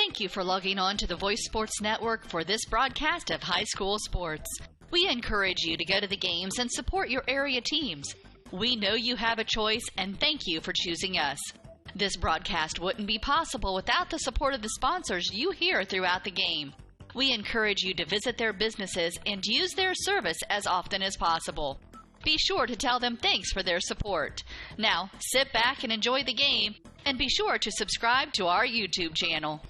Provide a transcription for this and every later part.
Thank you for logging on to the Voice Sports Network for this broadcast of high school sports. We encourage you to go to the games and support your area teams. We know you have a choice, and thank you for choosing us. This broadcast wouldn't be possible without the support of the sponsors you hear throughout the game. We encourage you to visit their businesses and use their service as often as possible. Be sure to tell them thanks for their support. Now, sit back and enjoy the game, and be sure to subscribe to our YouTube channel.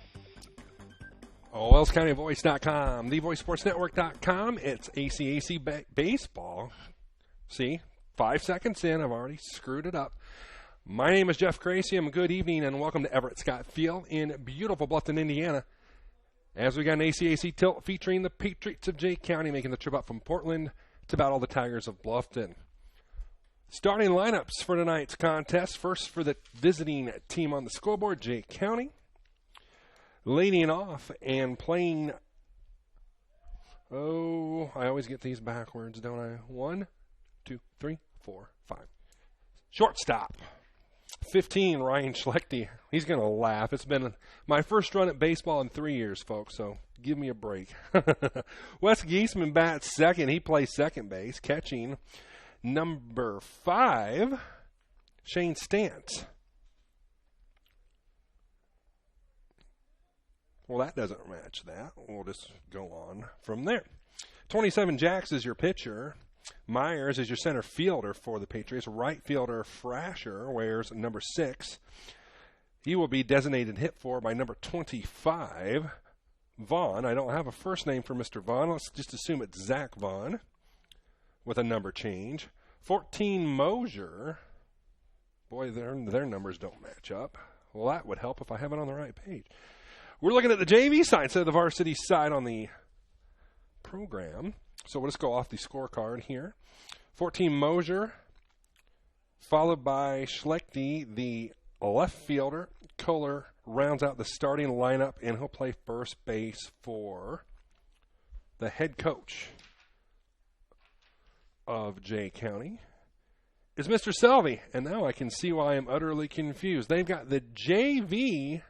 WellsCountyVoice.com, thevoicesportsnetwork.com. It's ACAC baseball. See, 5 seconds in, I've already screwed it up. My name is Jeff Gracium. Good evening and welcome to Everett Scott Field in beautiful Bluffton, Indiana. As we got an ACAC tilt featuring the Patriots of Jay County making the trip up from Portland to battle the Tigers of Bluffton. Starting lineups for tonight's contest. First for the visiting team on the scoreboard, Jay County. Leading off and playing, I always get these backwards, don't I? 1, 2, 3, 4, 5. Shortstop. 15, Ryan Schlechte. He's going to laugh. It's been my first run at baseball in 3 years, folks, so give me a break. Wes Giesman bats second. He plays second base. Catching number 5, Shane Stantz. Well, that doesn't match that. We'll just go on from there. 27, Jax is your pitcher. Myers is your center fielder for the Patriots. Right fielder Frasher wears number 6. He will be designated hit for by number 25, Vaughn. I don't have a first name for Mr. Vaughn. Let's just assume it's Zach Vaughn with a number change. 14, Mosier. Boy, their numbers don't match up. Well, that would help if I have it on the right page. We're looking at the JV side instead of the varsity side on the program. So we'll just go off the scorecard here. 14, Mosier, followed by Schlechte, the left fielder. Kohler rounds out the starting lineup, and he'll play first base for the head coach of Jay County is Mr. Selvey. And now I can see why I'm utterly confused. They've got the JV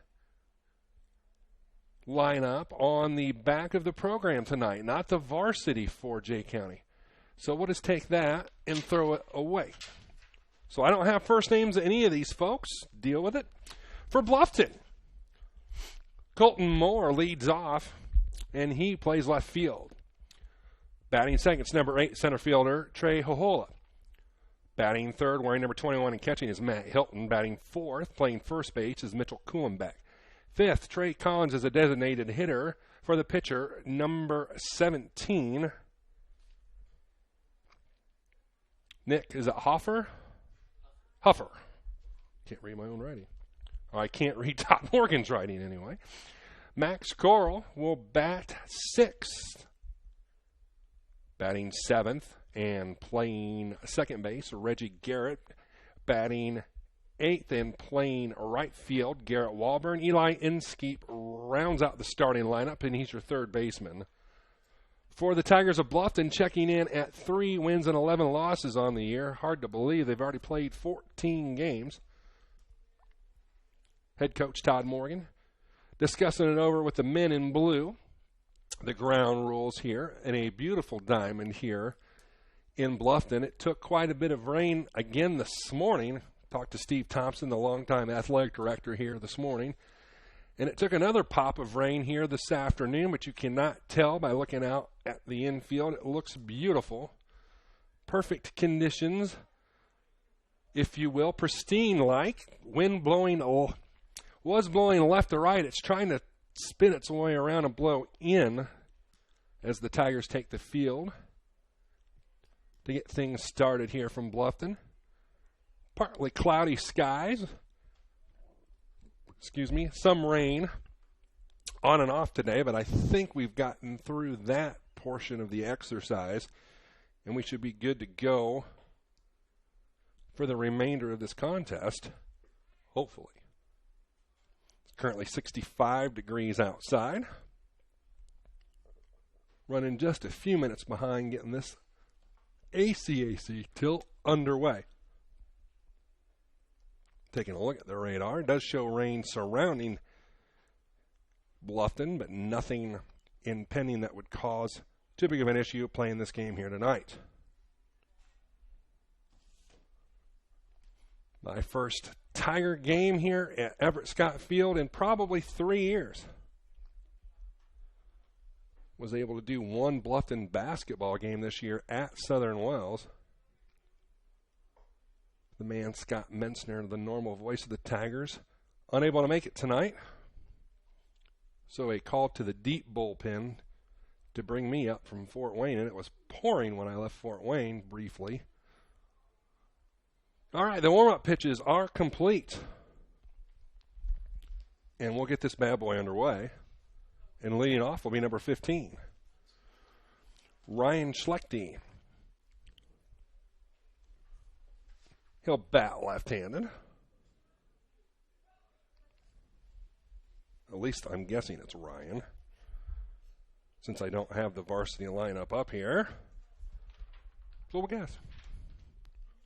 lineup on the back of the program tonight, not the varsity for Jay County. So we'll just take that and throw it away. So I don't have first names of any of these folks. Deal with it. For Bluffton, Colton Moore leads off, and he plays left field. Batting second is number 8, center fielder Trey Hohola. Batting third, wearing number 21 and catching is Matt Hilton. Batting fourth, playing first base is Mitchell Kuhlenbeck. Fifth, Trey Collins is a designated hitter for the pitcher, number 17. Nick, is it Huffer? Can't read my own writing. I can't read Todd Morgan's writing anyway. Max Coral will bat 6th. Batting 7th and playing second base, Reggie Garrett. Batting 8th and playing right field, Garrett Walburn. Eli Inskeep rounds out the starting lineup, and he's your third baseman. For the Tigers of Bluffton, checking in at 3 wins and 11 losses on the year. Hard to believe they've already played 14 games. Head coach Todd Morgan discussing it over with the men in blue. The ground rules here, and a beautiful diamond here in Bluffton. It took quite a bit of rain again this morning. Talked to Steve Thompson, the longtime athletic director here this morning. And it took another pop of rain here this afternoon, but you cannot tell by looking out at the infield. It looks beautiful. Perfect conditions, if you will, pristine-like. Wind was blowing left to right. It's trying to spin its way around and blow in as the Tigers take the field to get things started here from Bluffton. Partly cloudy skies. Some rain on and off today, but I think we've gotten through that portion of the exercise, and we should be good to go for the remainder of this contest, hopefully. It's currently 65 degrees outside. Running just a few minutes behind getting this ACAC tilt underway. Taking a look at the radar, it does show rain surrounding Bluffton, but nothing impending that would cause too big of an issue playing this game here tonight. My first Tiger game here at Everett Scott Field in probably 3 years. Was able to do one Bluffton basketball game this year at Southern Wells. The man Scott Mensner, the normal voice of the Tigers, unable to make it tonight. So a call to the deep bullpen to bring me up from Fort Wayne, and it was pouring when I left Fort Wayne briefly. All right, the warm-up pitches are complete. And we'll get this bad boy underway. And leading off will be number 15, Ryan Schlechte. He'll bat left-handed. At least I'm guessing it's Ryan, since I don't have the varsity lineup up here. So we'll guess.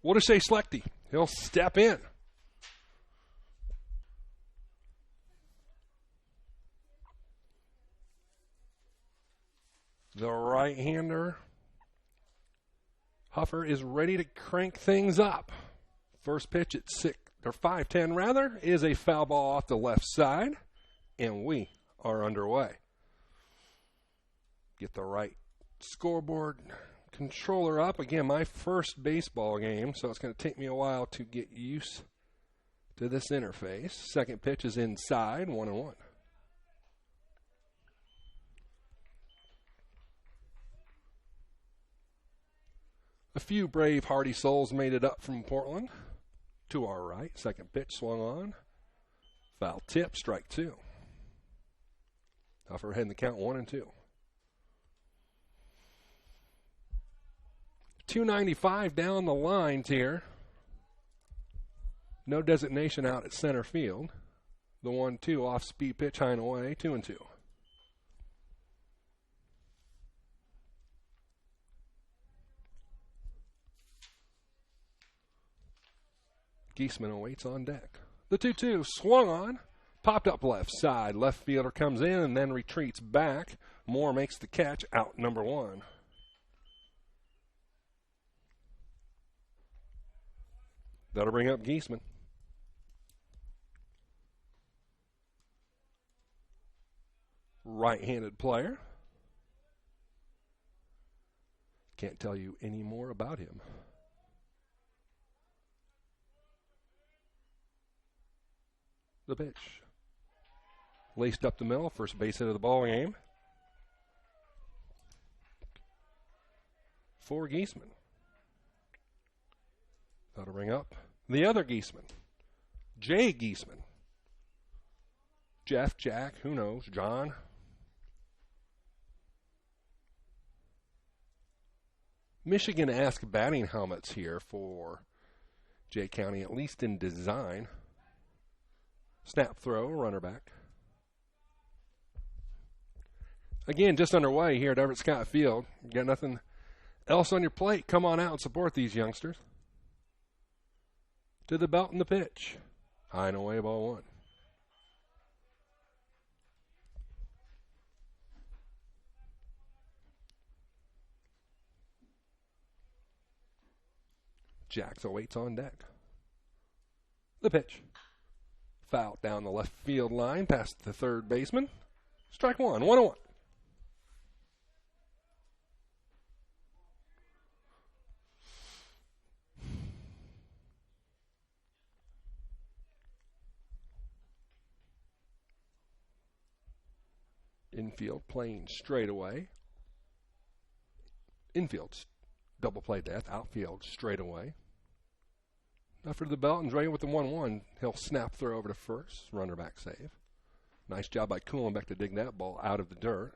We'll just say Schlechte. He'll step in. The right-hander, Huffer, is ready to crank things up. First pitch at 5:10 rather, is a foul ball off the left side, and we are underway. Get the right scoreboard controller up. Again, my first baseball game, so it's going to take me a while to get used to this interface. Second pitch is inside, 1-1. A few brave, hardy souls made it up from Portland. To our right, second pitch swung on. Foul tip, strike two. Huffer heading the count 1-2. 295 down the lines here. No designation out at center field. The 1-2 off speed pitch high and away, 2-2. Giesman awaits on deck. The 2-2 swung on, popped up left side. Left fielder comes in and then retreats back. Moore makes the catch, out number one. That'll bring up Giesman. Right-handed player. Can't tell you any more about him. The pitch. Laced up the middle, first base hit of the ball game. For Giesman. That'll bring up the other Giesman. Jay Giesman. Jeff, Jack, who knows, John. Michigan-esque batting helmets here for Jay County, at least in design. Snap throw, runner back. Again, just underway here at Everett Scott Field. You got nothing else on your plate? Come on out and support these youngsters. To the belt and the pitch. High and away, ball one. Jacks awaits on deck. The pitch. Foul down the left field line past the third baseman. Strike one, 1-1. Infield playing straight away. Infield's double play death. Outfield straight away. After the belt and Dre with the 1-1, he'll snap throw over to first. Runner back save. Nice job by Kuhlenbeck to dig that ball out of the dirt.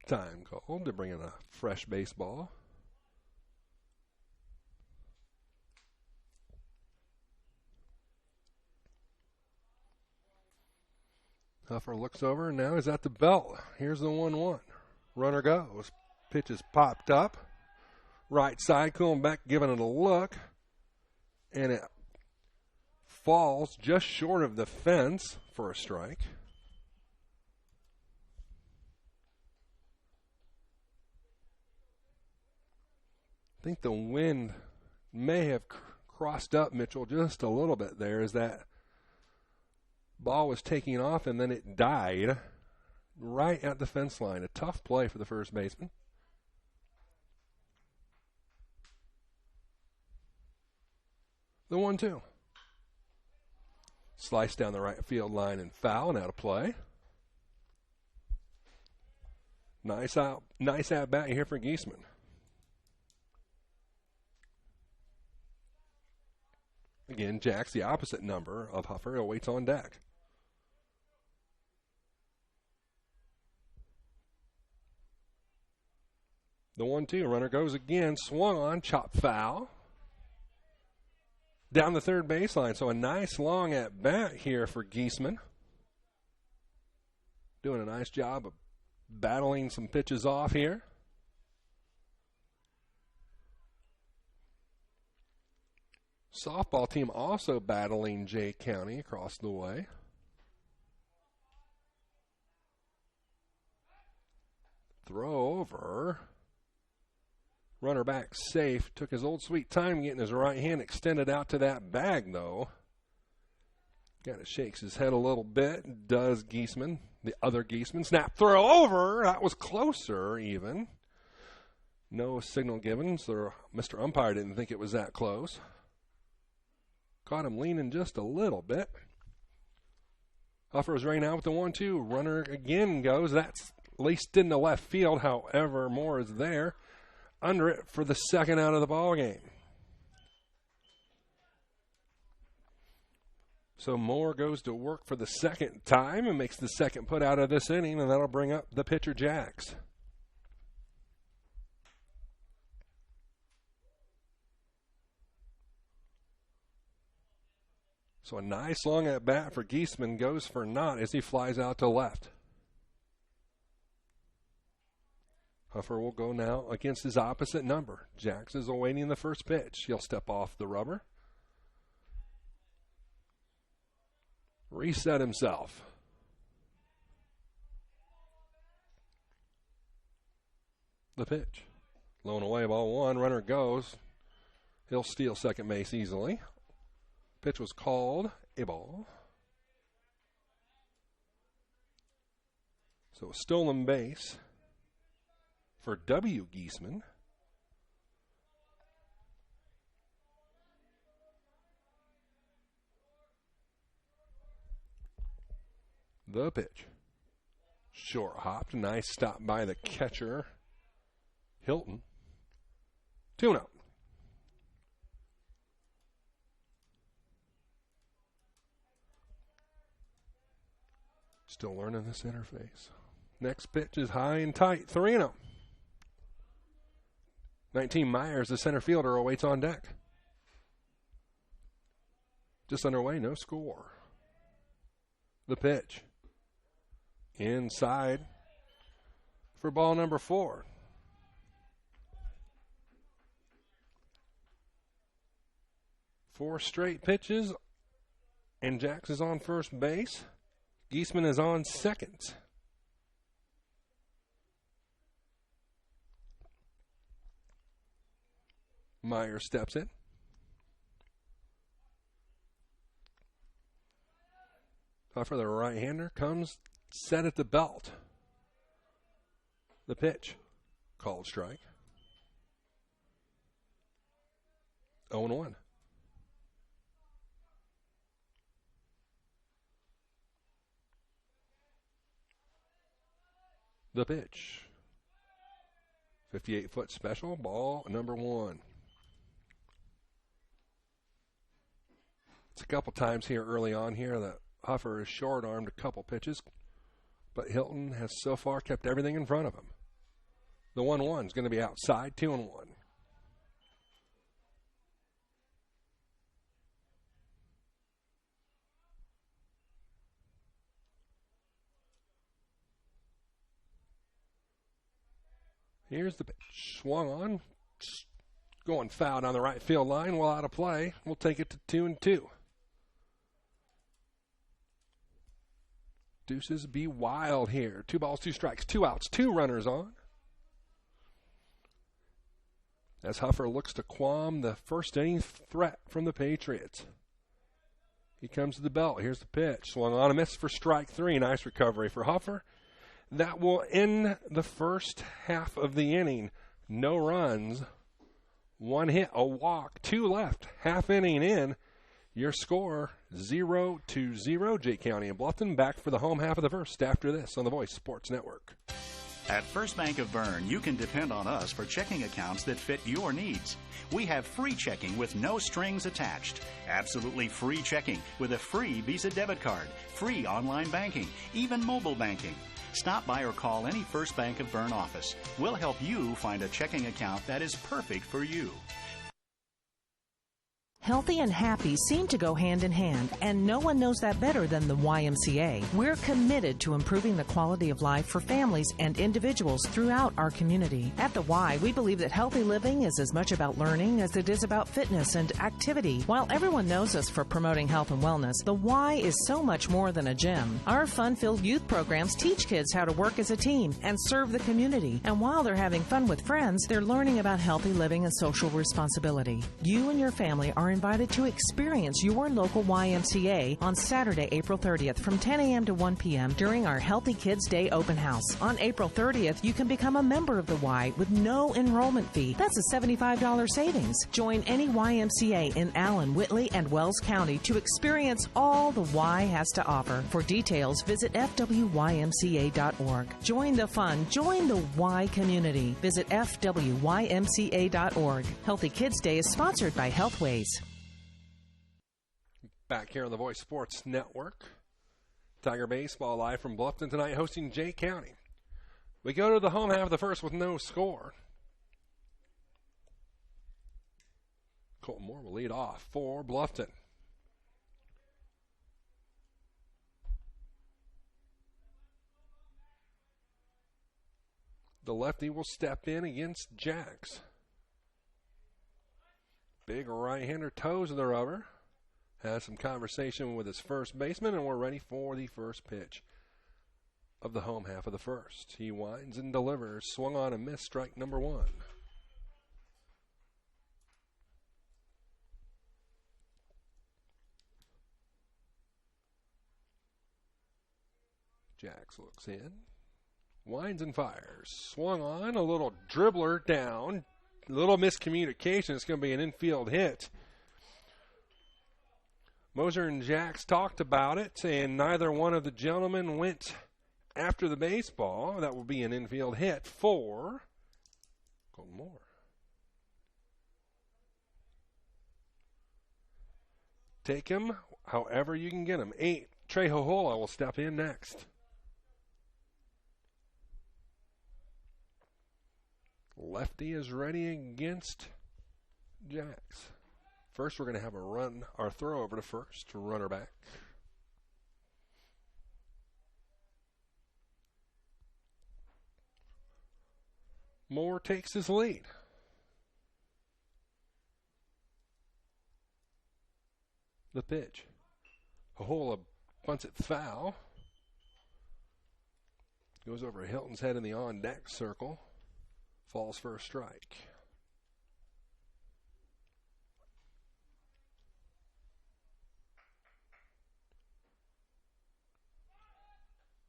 Time called to bring in a fresh baseball. Huffer looks over, and now he's at the belt. Here's the 1-1. Runner goes. Pitch is popped up. Right side, Kuhlenbeck giving it a look. And it falls just short of the fence for a strike. I think the wind may have crossed up Mitchell just a little bit there as that ball was taking off, and then it died right at the fence line. A tough play for the first baseman. The 1-2. Slice down the right field line and foul and out of play. Nice at bat here for Giesman. Again, Jack's the opposite number of Huffer, awaits on deck. The 1-2, runner goes again, swung on, chopped foul. Down the third baseline, so a nice long at bat here for Giesman. Doing a nice job of battling some pitches off here. Softball team also battling Jay County across the way. Throw over. Runner back safe. Took his old sweet time getting his right hand extended out to that bag, though. Kind of shakes his head a little bit. Does Giesman. The other Giesman. Snap throw over. That was closer, even. No signal given, so Mr. Umpire didn't think it was that close. Caught him leaning just a little bit. Huffer is right now with the 1-2. Runner again goes. That's at least in the left field. However, Moore is there. Under it for the second out of the ball game. So Moore goes to work for the second time and makes the second put out of this inning, and that'll bring up the pitcher, Jacks. So a nice long at bat for Giesman goes for naught as he flies out to left. Huffer will go now against his opposite number. Jacks is awaiting the first pitch. He'll step off the rubber. Reset himself. The pitch. Blown away, ball one. Runner goes. He'll steal second base easily. Pitch was called a ball. So a stolen base for W. Giesman. The pitch. Short hopped. Nice stop by the catcher, Hilton. 2-0. Still learning this interface. Next pitch is high and tight. 3-0. 19 Myers, the center fielder, awaits on deck. Just underway, no score. The pitch. Inside for ball number 4. Four straight pitches, and Jacks is on first base. Giesman is on second. Meyer steps in. For the right-hander comes set at the belt. The pitch. Called strike. 0-1. The pitch. 58-foot special, ball number 1. It's a couple times here early on here that Huffer has short-armed a couple pitches, but Hilton has so far kept everything in front of him. The 1-1 is going to be outside, 2-1. Here's the pitch. Swung on. Going foul down the right field line. Well out of play. We'll take it to 2-2. Deuces be wild here. 2 balls, 2 strikes, 2 outs, 2 runners on. As Huffer looks to qualm the first inning threat from the Patriots. He comes to the belt. Here's the pitch. Swung on a miss for strike 3. Nice recovery for Huffer. That will end the first half of the inning. No runs, 1 hit, a walk, 2 left. Half inning in. Your score 0-0. Jake County and Bluffton back for the home half of the first after this on the Voice Sports Network. At First Bank of Bern, you can depend on us for checking accounts that fit your needs. We have free checking with no strings attached. Absolutely free checking with a free Visa debit card, free online banking, even mobile banking. Stop by or call any First Bank of Bern office. We'll help you find a checking account that is perfect for you. Healthy and happy seem to go hand in hand, and no one knows that better than the YMCA. We're committed to improving the quality of life for families and individuals throughout our community. At the Y, we believe that healthy living is as much about learning as it is about fitness and activity. While everyone knows us for promoting health and wellness, the Y is so much more than a gym. Our fun-filled youth programs teach kids how to work as a team and serve the community. And while they're having fun with friends, they're learning about healthy living and social responsibility. You and your family are invited to experience your local YMCA on Saturday, April 30th from 10 a.m. to 1 p.m. during our Healthy Kids Day open house. On April 30th, you can become a member of the Y with no enrollment fee. That's a $75 savings. Join any YMCA in Allen, Whitley, and Wells County to experience all the Y has to offer. For details, visit fwymca.org. Join the fun. Join the Y community. Visit fwymca.org. Healthy Kids Day is sponsored by Healthways. Back here on the Voice Sports Network. Tiger Baseball live from Bluffton tonight, hosting Jake County. We go to the home half of the first with no score. Colton Moore will lead off for Bluffton. The lefty will step in against Jacks. Big right-hander toes in the rubber. Has some conversation with his first baseman, and we're ready for the first pitch of the home half of the first. He winds and delivers. Swung on a miss, strike number 1. Jax looks in. Winds and fires. Swung on, a little dribbler down. A little miscommunication. It's going to be an infield hit. Moser and Jax talked about it, and neither one of the gentlemen went after the baseball. That will be an infield hit for Colton Moore. Take him however you can get him. 8, Trey Hohola will step in next. Lefty is ready against Jax. First, we're going to have a run, our throw over to first, runner back. Moore takes his lead. The pitch. Hohola bunts it foul. Goes over Hilton's head in the on-deck circle. Falls for a strike.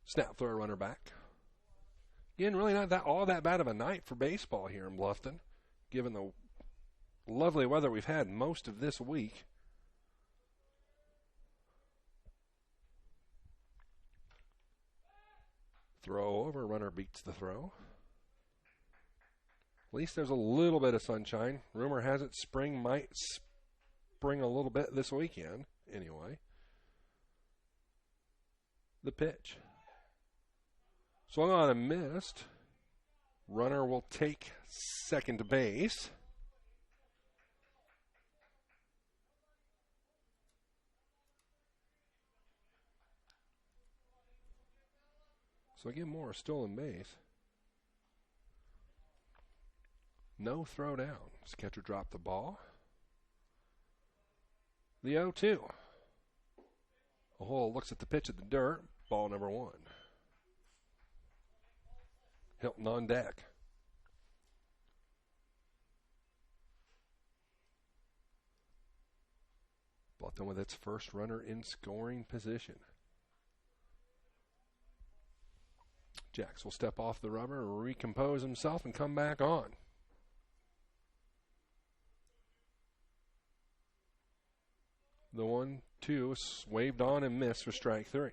Snap throw, runner back. Again, really not all that bad of a night for baseball here in Bluffton, given the lovely weather we've had most of this week. Throw over, runner beats the throw. At least there's a little bit of sunshine. Rumor has it spring might spring a little bit this weekend, anyway. The pitch. Swung on and missed. Runner will take second base. So again, Moore still in base. No throw down. This catcher dropped the ball. The 0-2. Ahola looks at the pitch at the dirt. ball number 1. Hilton on deck. Bluffton with its first runner in scoring position. Jax will step off the rubber, recompose himself, and come back on. The 1-2 waved on and missed for strike 3.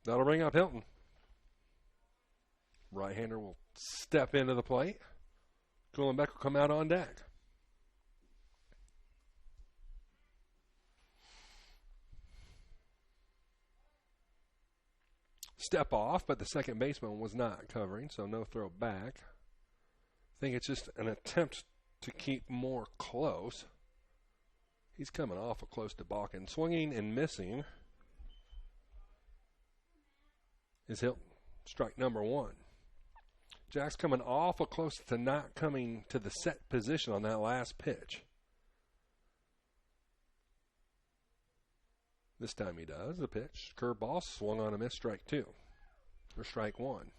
That'll bring up Hilton. Right-hander will step into the plate. Kuhlenbeck will come out on deck. Step off, but the second baseman was not covering, so no throw back. I think it's just an attempt to keep more close. He's coming awful close to balking. Swinging and missing is Hilton. Strike number 1. Jack's coming awful close to not coming to the set position on that last pitch. This time he does. The pitch. Curveball swung on a miss. Strike 2. Or strike 1.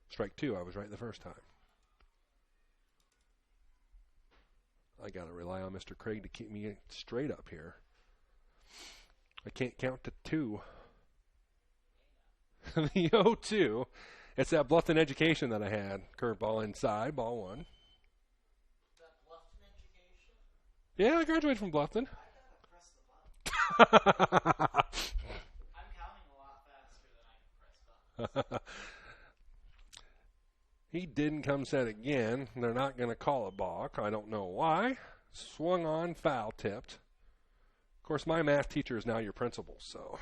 Strike 2. I was right the first time. I got to rely on Mr. Craig to keep me straight up here. I can't count to 2. The 0-2. It's that Bluffton education that I had. Curveball inside, ball 1. Is that Bluffton education? Yeah, I graduated from Bluffton. I gotta press the button. I'm counting a lot faster than I can press buttons. He didn't come set again. They're not going to call a balk. I don't know why. Swung on, foul tipped. Of course, my math teacher is now your principal, so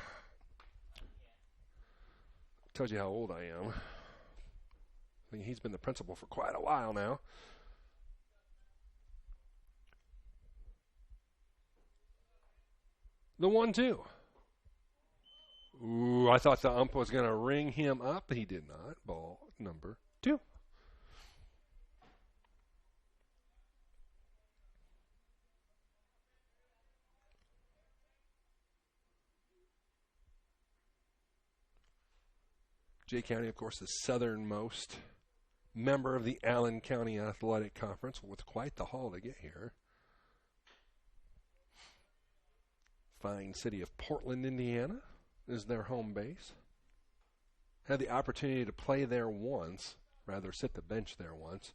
tells you how old I am. I think he's been the principal for quite a while now. The 1-2. Ooh, I thought the ump was going to ring him up. He did not. Ball number 2. Jay County, of course, the southernmost member of the Allen County Athletic Conference, with quite the haul to get here. Fine city of Portland, Indiana is their home base. Had the opportunity to play there once, rather sit the bench there once.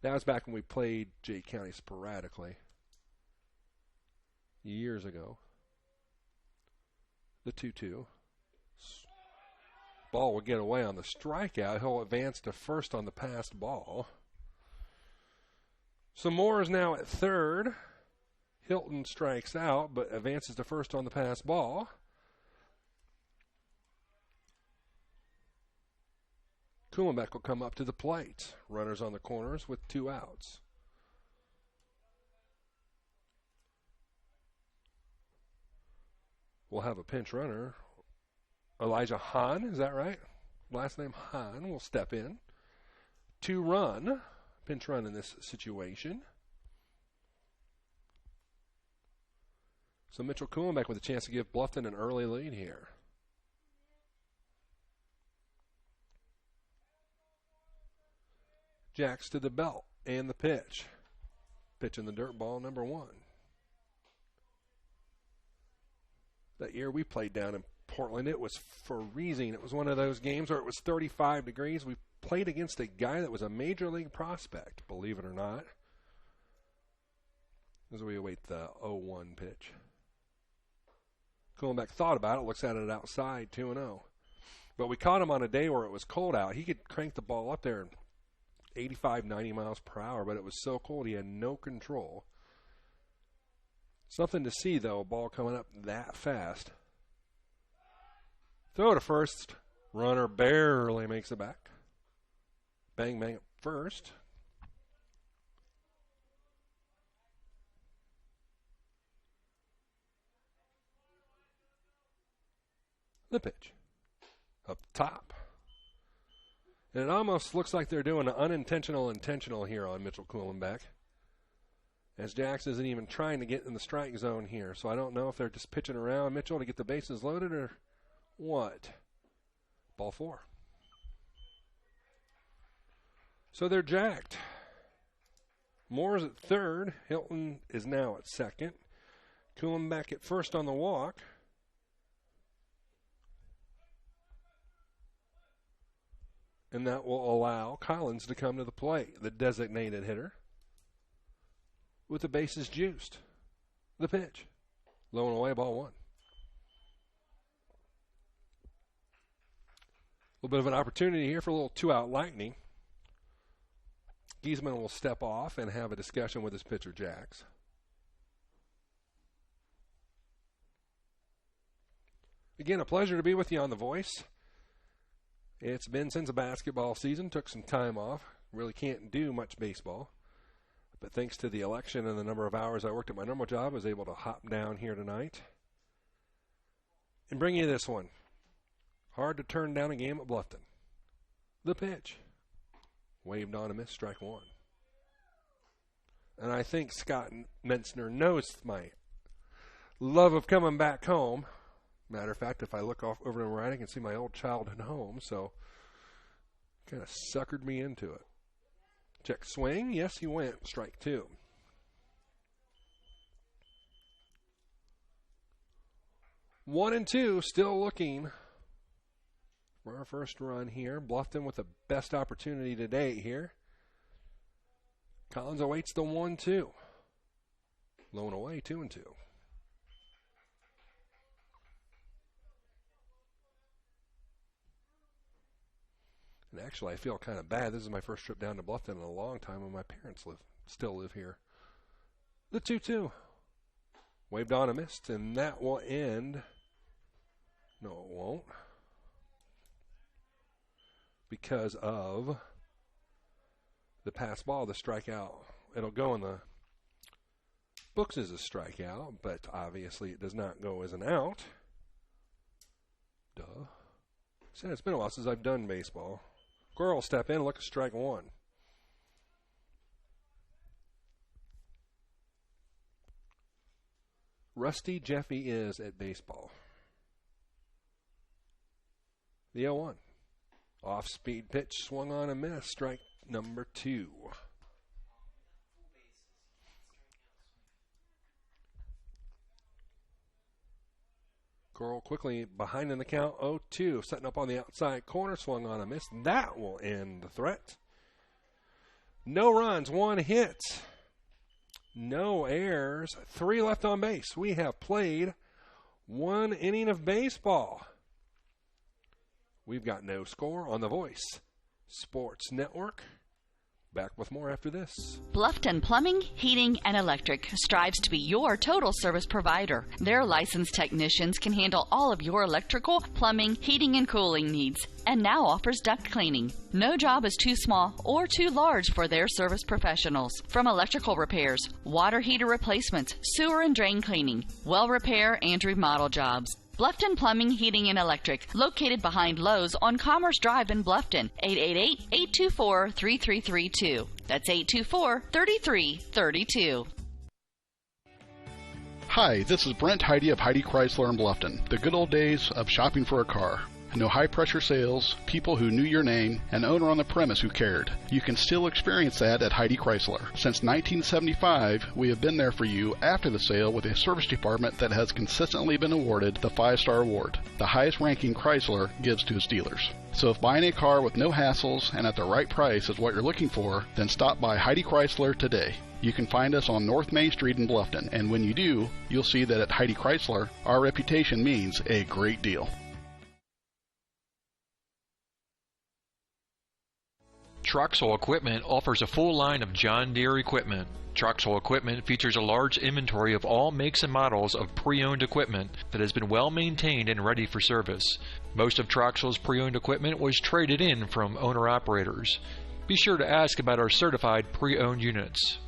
That was back when we played Jay County sporadically, years ago. The 2-2. Ball will get away on the strikeout. He'll advance to first on the passed ball. Moore is now at third. Hilton strikes out, but advances to first on the passed ball. Kuhlenbeck will come up to the plate. Runners on the corners with 2 outs. We'll have a pinch runner. Elijah Hahn, is that right? Last name Hahn will step in. 2-run, pinch run in this situation. So Mitchell Kuhlenbeck with a chance to give Bluffton an early lead here. Jacks to the belt and the pitch. Pitch in the dirt, ball number 1. That year we played down in Portland, it was freezing. It was one of those games where it was 35 degrees. We played against a guy that was a major league prospect, believe it or not, as we await the 0-1 pitch. Kuhlenbeck thought about it, looks at it outside, 2-0. But we caught him on a day where it was cold out. He could crank the ball up there 85, 90 miles per hour, but it was so cold he had no control. Something to see, though, a ball coming up that fast. Throw to first. Runner barely makes it back. Bang, bang at first. The pitch. Up top. And it almost looks like they're doing an unintentional intentional here on Mitchell Kuhlenbeck. as Jax isn't even trying to get in the strike zone here. So I don't know if they're just pitching around Mitchell to get the bases loaded or what. Ball 4. So they're jacked. Moore's at third. Hilton is now at second. Coolin back at first on the walk. And that will allow Collins to come to the plate, the designated hitter, with the bases juiced. The pitch. Low and away, ball 1. A little bit of an opportunity here for a little 2-out lightning. Giesman will step off and have a discussion with his pitcher, Jax. Again, a pleasure to be with you on The Voice. It's been since the basketball season. Took some time off. Really can't do much baseball. But thanks to the election and the number of hours I worked at my normal job, I was able to hop down here tonight and bring you this one. Hard to turn down a game at Bluffton. The pitch. Waved on a miss, strike 1. And I think Scott Mentzner knows my love of coming back home. Matter of fact, if I look off over to the right, I can see my old childhood home, so kind of suckered me into it. Check swing. Yes, he went. Strike 2. One and two, still looking for our first run here. Bluffton with the best opportunity to date here. Collins awaits the 1-2. Low and away, 2-2. And actually, I feel kind of bad. This is my first trip down to Bluffton in a long time, and my parents still live here. The 2-2. Waved on and missed, and that will end. No, it won't. Because of the pass ball, the strikeout. It'll go in the books as a strikeout, but obviously it does not go as an out. Duh. Said it's been a while since I've done baseball. Girl will step in, look at strike 1. Rusty Jeffy is at baseball. The 0-1. Off-speed pitch, swung on and missed. Strike number 2. Girl quickly behind in the count, 0-2. Setting up on the outside corner, swung on and missed. That will end the threat. No runs, 1 hit. No errors, 3 left on base. We have played 1 inning of baseball. We've got no score on the Voice Sports Network. Back with more after this. Bluffton Plumbing, Heating, and Electric strives to be your total service provider. Their licensed technicians can handle all of your electrical, plumbing, heating, and cooling needs, and now offers duct cleaning. No job is too small or too large for their service professionals. From electrical repairs, water heater replacements, sewer and drain cleaning, well repair, and remodel jobs. Bluffton Plumbing, Heating, and Electric, located behind Lowe's on Commerce Drive in Bluffton, 888-824-3332. That's 824-3332. Hi, this is Brent Heidi of Heidi Chrysler in Bluffton. The good old days of shopping for a car. No high-pressure sales, people who knew your name, an owner on the premise who cared. You can still experience that at Heidi Chrysler. Since 1975, we have been there for you after the sale with a service department that has consistently been awarded the 5-star award, the highest ranking Chrysler gives to its dealers. So if buying a car with no hassles and at the right price is what you're looking for, then stop by Heidi Chrysler today. You can find us on North Main Street in Bluffton, and when you do, you'll see that at Heidi Chrysler, our reputation means a great deal. Troxel Equipment offers a full line of John Deere equipment. Troxel Equipment features a large inventory of all makes and models of pre-owned equipment that has been well maintained and ready for service. Most of Troxel's pre-owned equipment was traded in from owner-operators. Be sure to ask about our certified pre-owned units.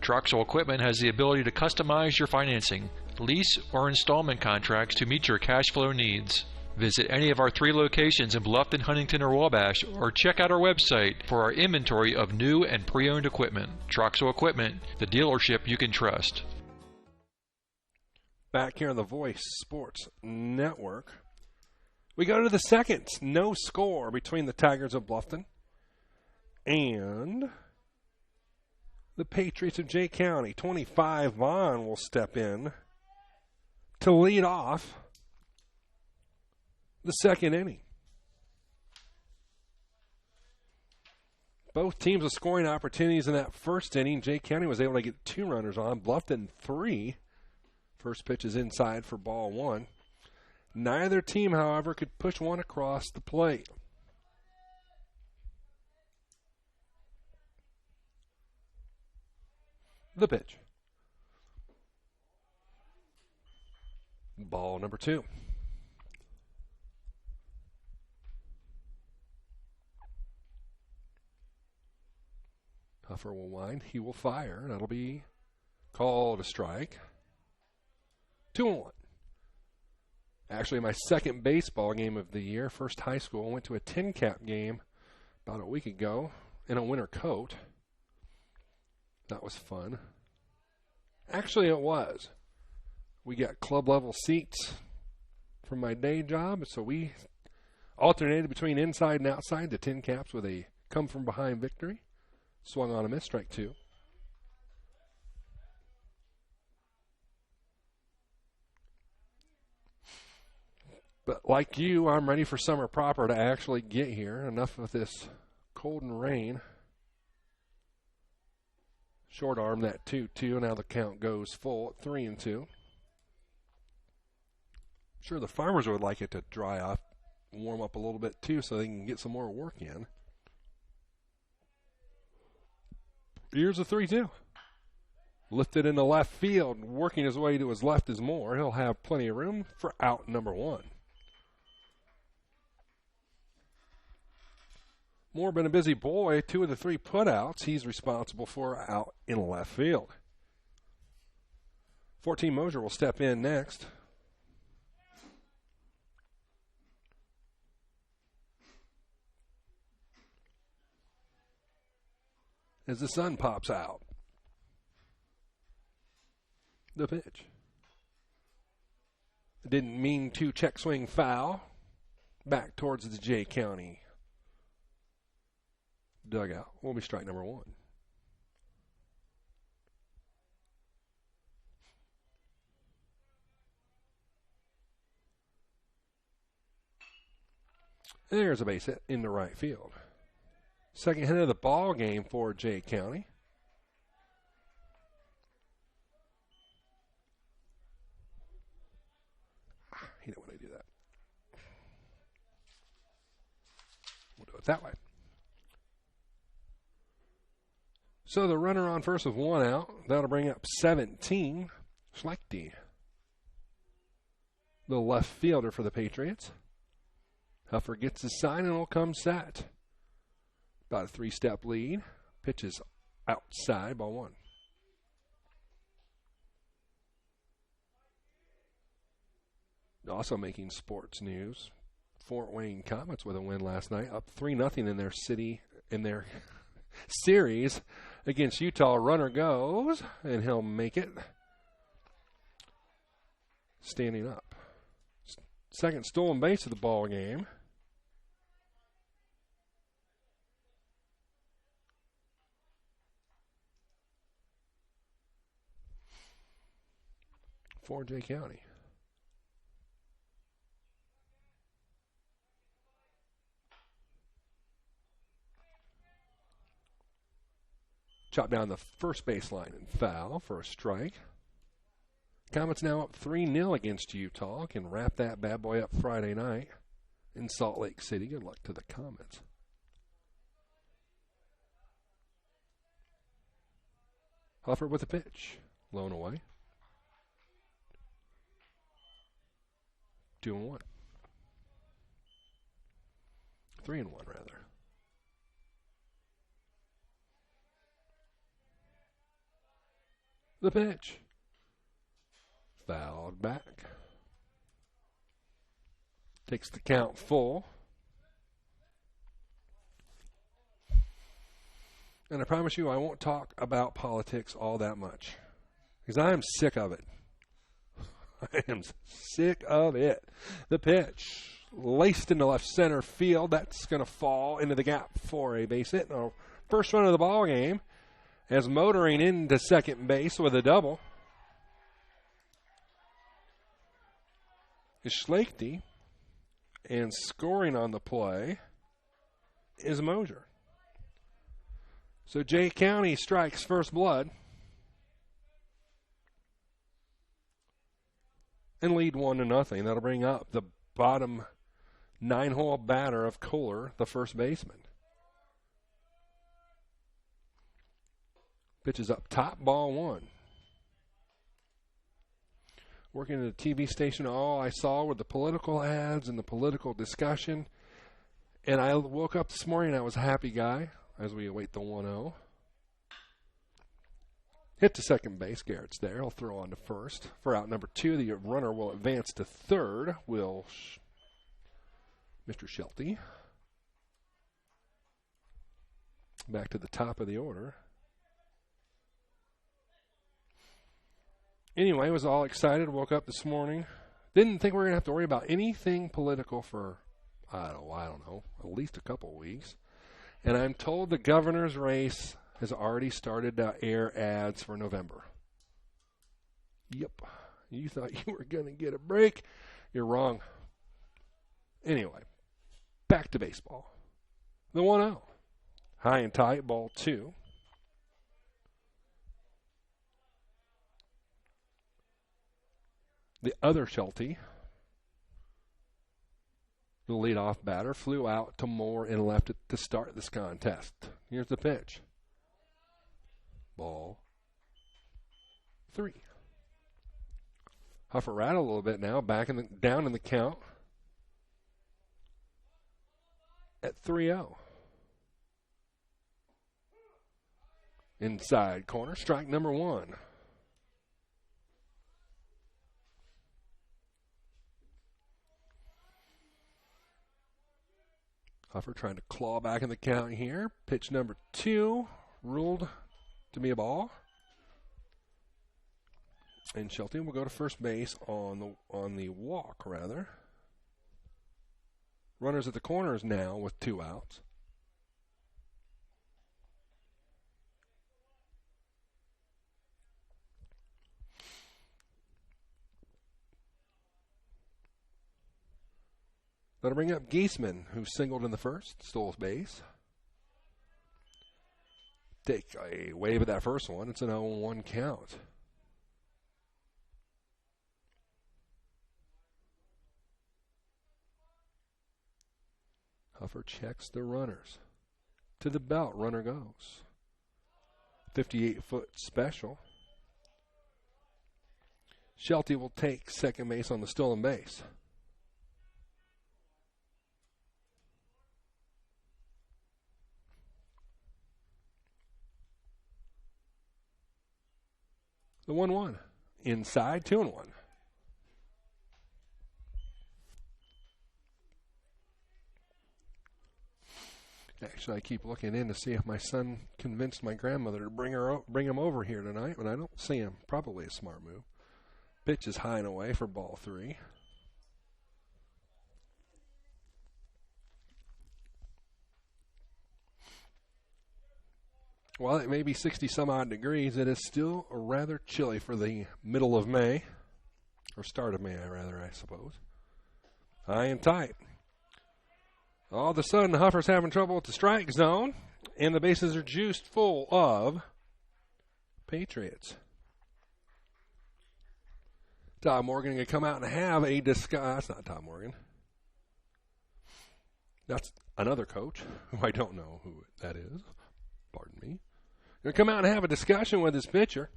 Troxel Equipment has the ability to customize your financing, lease, or installment contracts to meet your cash flow needs. Visit any of our 3 locations in Bluffton, Huntington, or Wabash, or check out our website for our inventory of new and pre-owned equipment. Troxel Equipment, the dealership you can trust. Back here on the Voice Sports Network, we go to the second. No score between the Tigers of Bluffton and the Patriots of Jay County. 25 Vaughn will step in to lead off the second inning. Both teams with scoring opportunities in that first inning. Jay County was able to get 2 runners on. Bluffton 3. First pitch is inside for ball 1. Neither team, however, could push one across the plate. The pitch. Ball number 2. Huffer will wind. He will fire. That'll be called a strike. 2-1. Actually, my second baseball game of the year, first high school. I went to a 10-cap game about a week ago in a winter coat. That was fun. Actually, it was. We got club-level seats from my day job, so we alternated between inside and outside the 10 caps with a come-from-behind victory. Swung on a miss, strike 2. But like you, I'm ready for summer proper to actually get here. Enough of this cold and rain. Short arm that 2-2. Now the count goes full at 3-2. Sure, the farmers would like it to dry off, warm up a little bit too, so they can get some more work in. Here's a 3-2. Lifted into left field, working his way to his left is Moore. He'll have plenty of room for out number 1. Moore been a busy boy. 2 of the 3 putouts he's responsible for out in left field. 14 Mosier will step in next. As the sun pops out. The pitch. Didn't mean to check swing foul. Back towards the Jay County dugout. Will be strike number 1. There's a base hit into right field. Second hit of the ball game for Jay County. He didn't want to do that. We'll do it that way. So the runner on first with 1 out. That'll bring up 17. Schlechte, the left fielder for the Patriots. Huffer gets his sign and will come set. About a 3-step lead. Pitch is outside, ball 1. Also making sports news, Fort Wayne Comets with a win last night, up 3-0 in their series against Utah. Runner goes, and he'll make it. Standing up. Second stolen base of the ball game. For Jay County. Chop down the first baseline and foul for a strike. Comets now up 3-0 against Utah. Can wrap that bad boy up Friday night in Salt Lake City. Good luck to the Comets. Huffer with a pitch. Low and away. 2-1. 3-1 rather. The pitch. Fouled back. Takes the count full. And I promise you I won't talk about politics all that much because I am sick of it. I am sick of it. The pitch laced into left center field. That's going to fall into the gap for a base hit. No, first run of the ball game as motoring into second base with a double is Schlechty, and scoring on the play is Mosier. So Jay County strikes first blood and lead 1-0. That'll bring up the bottom 9-hole batter of Kohler, the first baseman. Pitches up top, ball one. Working at a TV station, all I saw were the political ads and the political discussion. And I woke up this morning and I was a happy guy as we await the 1-0. Hit to second base. Garrett's there. He'll throw on to first. For out number 2, the runner will advance to third. Mr. Shelty. Back to the top of the order. Anyway, was all excited. Woke up this morning. Didn't think we were going to have to worry about anything political for, I don't know, at least a couple of weeks. And I'm told the governor's race has already started to air ads for November. Yep. You thought you were going to get a break. You're wrong. Anyway, back to baseball. The 1-0. High and tight, ball 2. The other Shelty, the leadoff batter, flew out to Moore and left it to start this contest. Here's the pitch. Ball 3. Huff rattle a little bit now, down in the count at 3-0. Inside corner, strike number 1. Huffer trying to claw back in the count here. Pitch number 2 ruled to be a ball. And Shelty will go to first base on the walk, rather. Runners at the corners now with 2 outs. That'll bring up Giesman, who singled in the first, stole his base. Take a wave at that first one. It's an 0-1 count. Huffer checks the runners. To the belt, runner goes. 58-foot special. Shelty will take second base on the stolen base. The 1-1. Inside, 2-1. Actually, I keep looking in to see if my son convinced my grandmother to bring him over here tonight, but I don't see him. Probably a smart move. Pitch is high and away for ball 3. While it may be 60-some-odd degrees, it is still rather chilly for the middle of May, or start of May, I suppose. High and tight. All of a sudden, Huffer's having trouble with the strike zone, and the bases are juiced full of Patriots. Todd Morgan going to come out and have a discuss. That's not Todd Morgan. That's another coach, who I don't know who that is. Pardon me. Going to come out and have a discussion with his pitcher.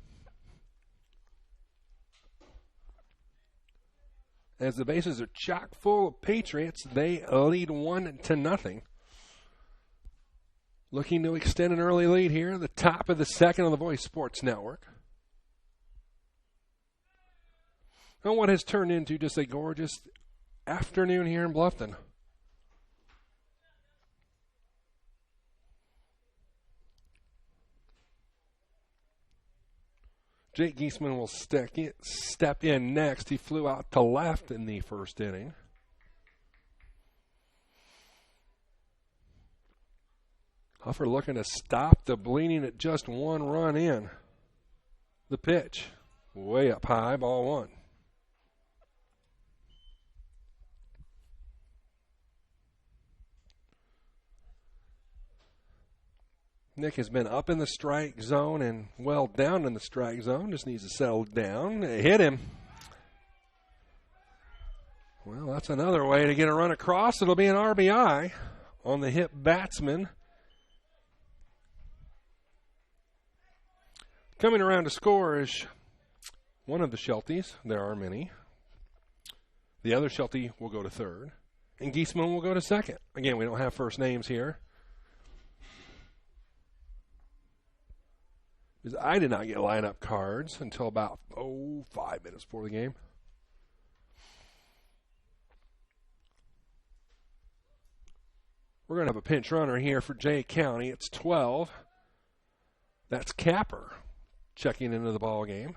As the bases are chock full of Patriots, they lead 1-0. Looking to extend an early lead here, the top of the second on the Voice Sports Network. And what has turned into just a gorgeous afternoon here in Bluffton. Jake Geisman will step in next. He flew out to left in the first inning. Huffer looking to stop the bleeding at just one run in. The pitch, way up high, ball one. Nick has been up in the strike zone and well down in the strike zone. Just needs to settle down. It hit him. Well, that's another way to get a run across. It'll be an RBI on the hit batsman. Coming around to score is one of the Shelties. There are many. The other Sheltie will go to third. And Geisman will go to second. Again, we don't have first names here. I did not get lineup cards until about 5 minutes before the game. We're going to have a pinch runner here for Jay County. It's 12. That's Capper checking into the ball game.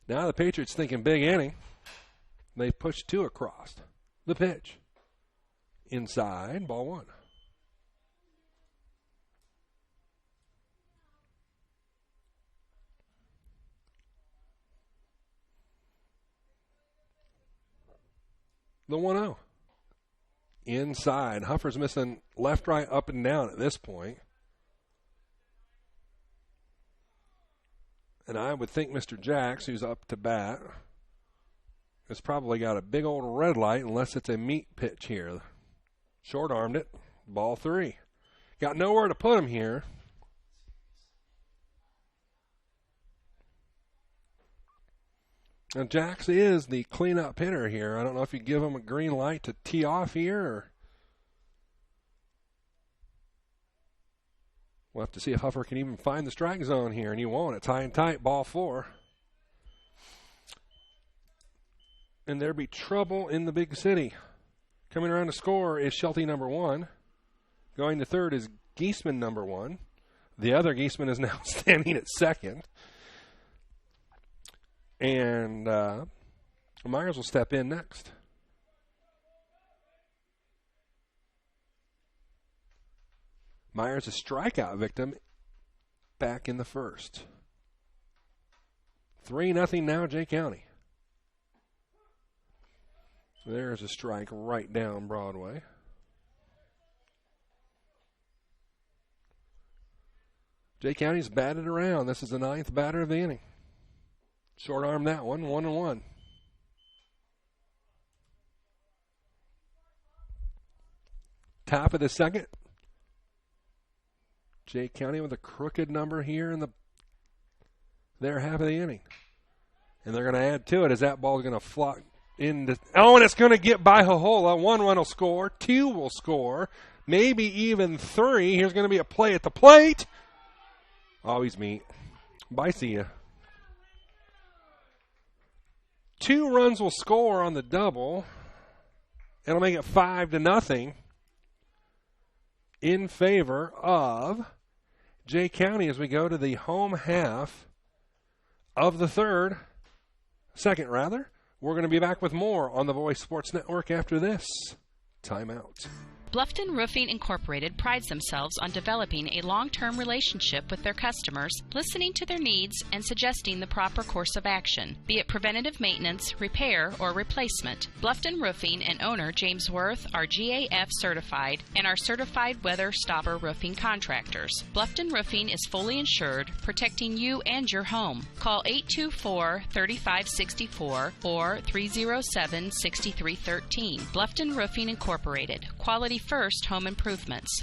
Now the Patriots thinking big inning. They push 2 across. The pitch. Inside, ball one. The 1-0. Inside. Huffer's missing left, right, up, and down at this point. And I would think Mr. Jacks, who's up to bat, has probably got a big old red light unless it's a meat pitch here. Short-armed it. Ball 3. Got nowhere to put him here. And Jacks is the cleanup hitter here. I don't know if you give him a green light to tee off here, or we'll have to see if Huffer can even find the strike zone here, and he won't. It's high and tight, ball 4. And there be trouble in the big city. Coming around to score is Sheltie number 1. Going to third is Geisman number 1. The other Geisman is now standing at second. And Myers will step in next. Myers, a strikeout victim, back in the first. 3-0 now, Jay County. There's a strike right down Broadway. Jay County's batted around. This is the 9th batter of the inning. Short arm that one, 1-1. Top of the second. Jay County with a crooked number here in their half of the inning. And they're going to add to it as that ball is going to flock into. Oh, and it's going to get by Hohola. 1 run will score. 2 will score. Maybe even 3. Here's going to be a play at the plate. Always meet. Bye, see ya. 2 runs will score on the double. It'll make it 5-0 in favor of Jay County as we go to the home half of the second. We're going to be back with more on the Voice Sports Network after this timeout. Bluffton Roofing Incorporated prides themselves on developing a long-term relationship with their customers, listening to their needs and suggesting the proper course of action, be it preventative maintenance, repair, or replacement. Bluffton Roofing and owner James Worth are GAF certified and are certified weather stopper roofing contractors. Bluffton Roofing is fully insured, protecting you and your home. Call 824-3564 or 307-6313. Bluffton Roofing Incorporated. Quality first home improvements.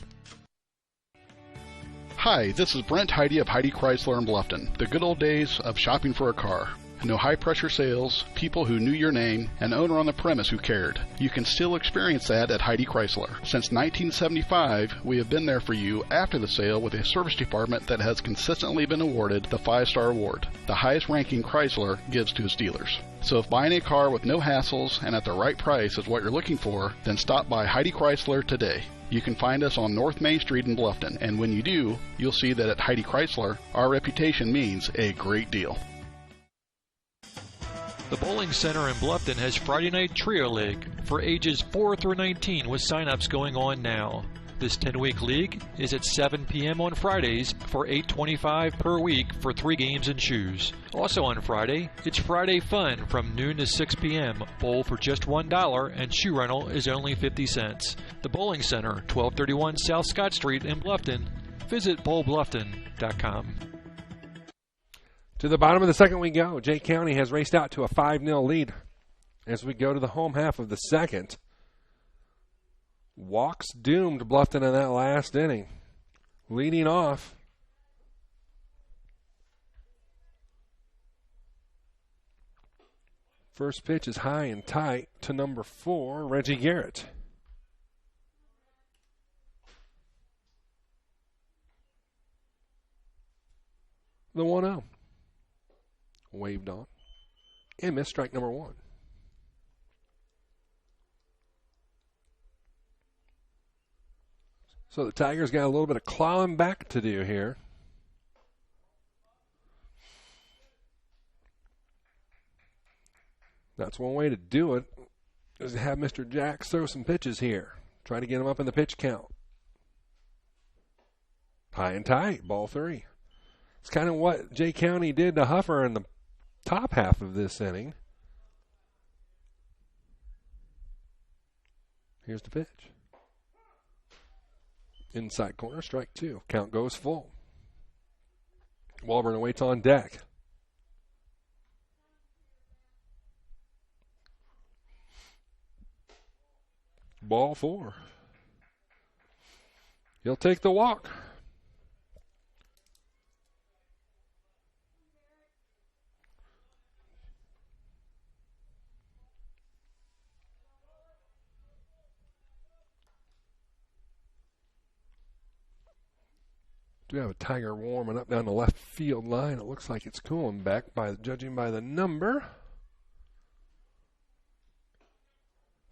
Hi, this is Brent Heidi of Heidi Chrysler in Bluffton, the good old days of shopping for a car. No high-pressure sales, people who knew your name, an owner on the premise who cared. You can still experience that at Heidi Chrysler. Since 1975, we have been there for you after the sale with a service department that has consistently been awarded the 5-star award, the highest ranking Chrysler gives to its dealers. So if buying a car with no hassles and at the right price is what you're looking for, then stop by Heidi Chrysler today. You can find us on North Main Street in Bluffton, and when you do, you'll see that at Heidi Chrysler, our reputation means a great deal. The Bowling Center in Bluffton has Friday Night Trio League for ages 4 through 19 with sign-ups going on now. This 10-week league is at 7 p.m. on Fridays for $8.25 per week for 3 games and shoes. Also on Friday, it's Friday Fun from noon to 6 p.m. Bowl for just $1 and shoe rental is only 50 cents. The Bowling Center, 1231 South Scott Street in Bluffton. Visit bowlbluffton.com. To the bottom of the second we go. Jay County has raced out to a 5-0 lead as we go to the home half of the second. Walks doomed Bluffton in that last inning. Leading off. First pitch is high and tight to number 4, Reggie Garrett. The 1-0. Waved on. And missed strike number 1. So the Tigers got a little bit of clawing back to do here. That's one way to do it, is to have Mr. Jacks throw some pitches here. Try to get him up in the pitch count. High and tight, ball 3. It's kind of what Jay County did to Huffer in the top half of this inning. Here's the pitch. Inside corner, strike 2. Count goes full. Walburn awaits on deck. Ball 4. He'll take the walk. Do have a Tiger warming up down the left field line. It looks like it's cooling back, judging by the number.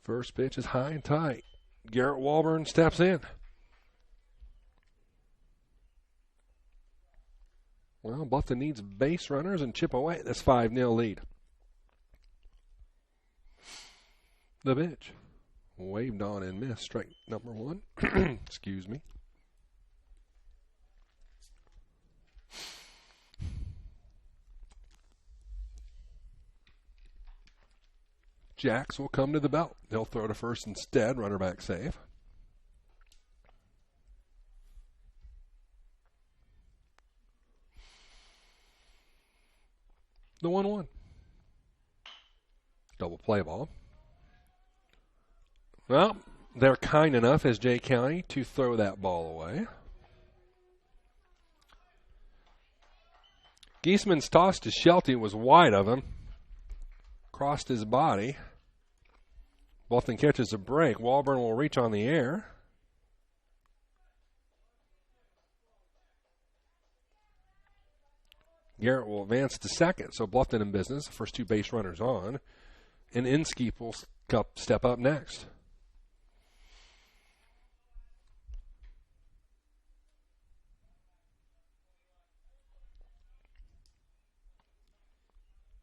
First pitch is high and tight. Garrett Walburn steps in. Well, Bluffton needs base runners and chip away at this 5-0 lead. The pitch. Waved on and missed. Strike number 1. Excuse me. Jacks will come to the belt. They'll throw to first instead. Runner back save. The 1-1. Double play ball. Well, they're kind enough as Jay County to throw that ball away. Giesman's toss to Shelty was wide of him. Crossed his body. Bluffton catches a break. Walburn will reach on the air. Garrett will advance to second, so Bluffton in business. The first 2 base runners on. And Inskeep will step up next.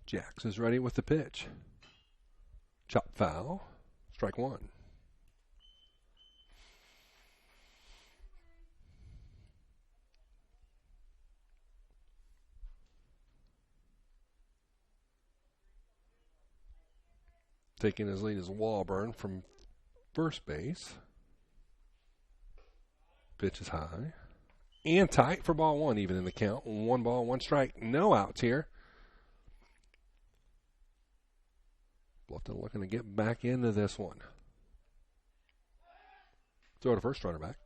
Jacks is ready with the pitch. Chop foul. Strike 1. Taking his lead is Walburn from first base. Pitch is high. And tight for ball 1, even in the count. 1 ball, 1 strike. No outs here. Bluffton looking to get back into this one. Throw to first, runner back.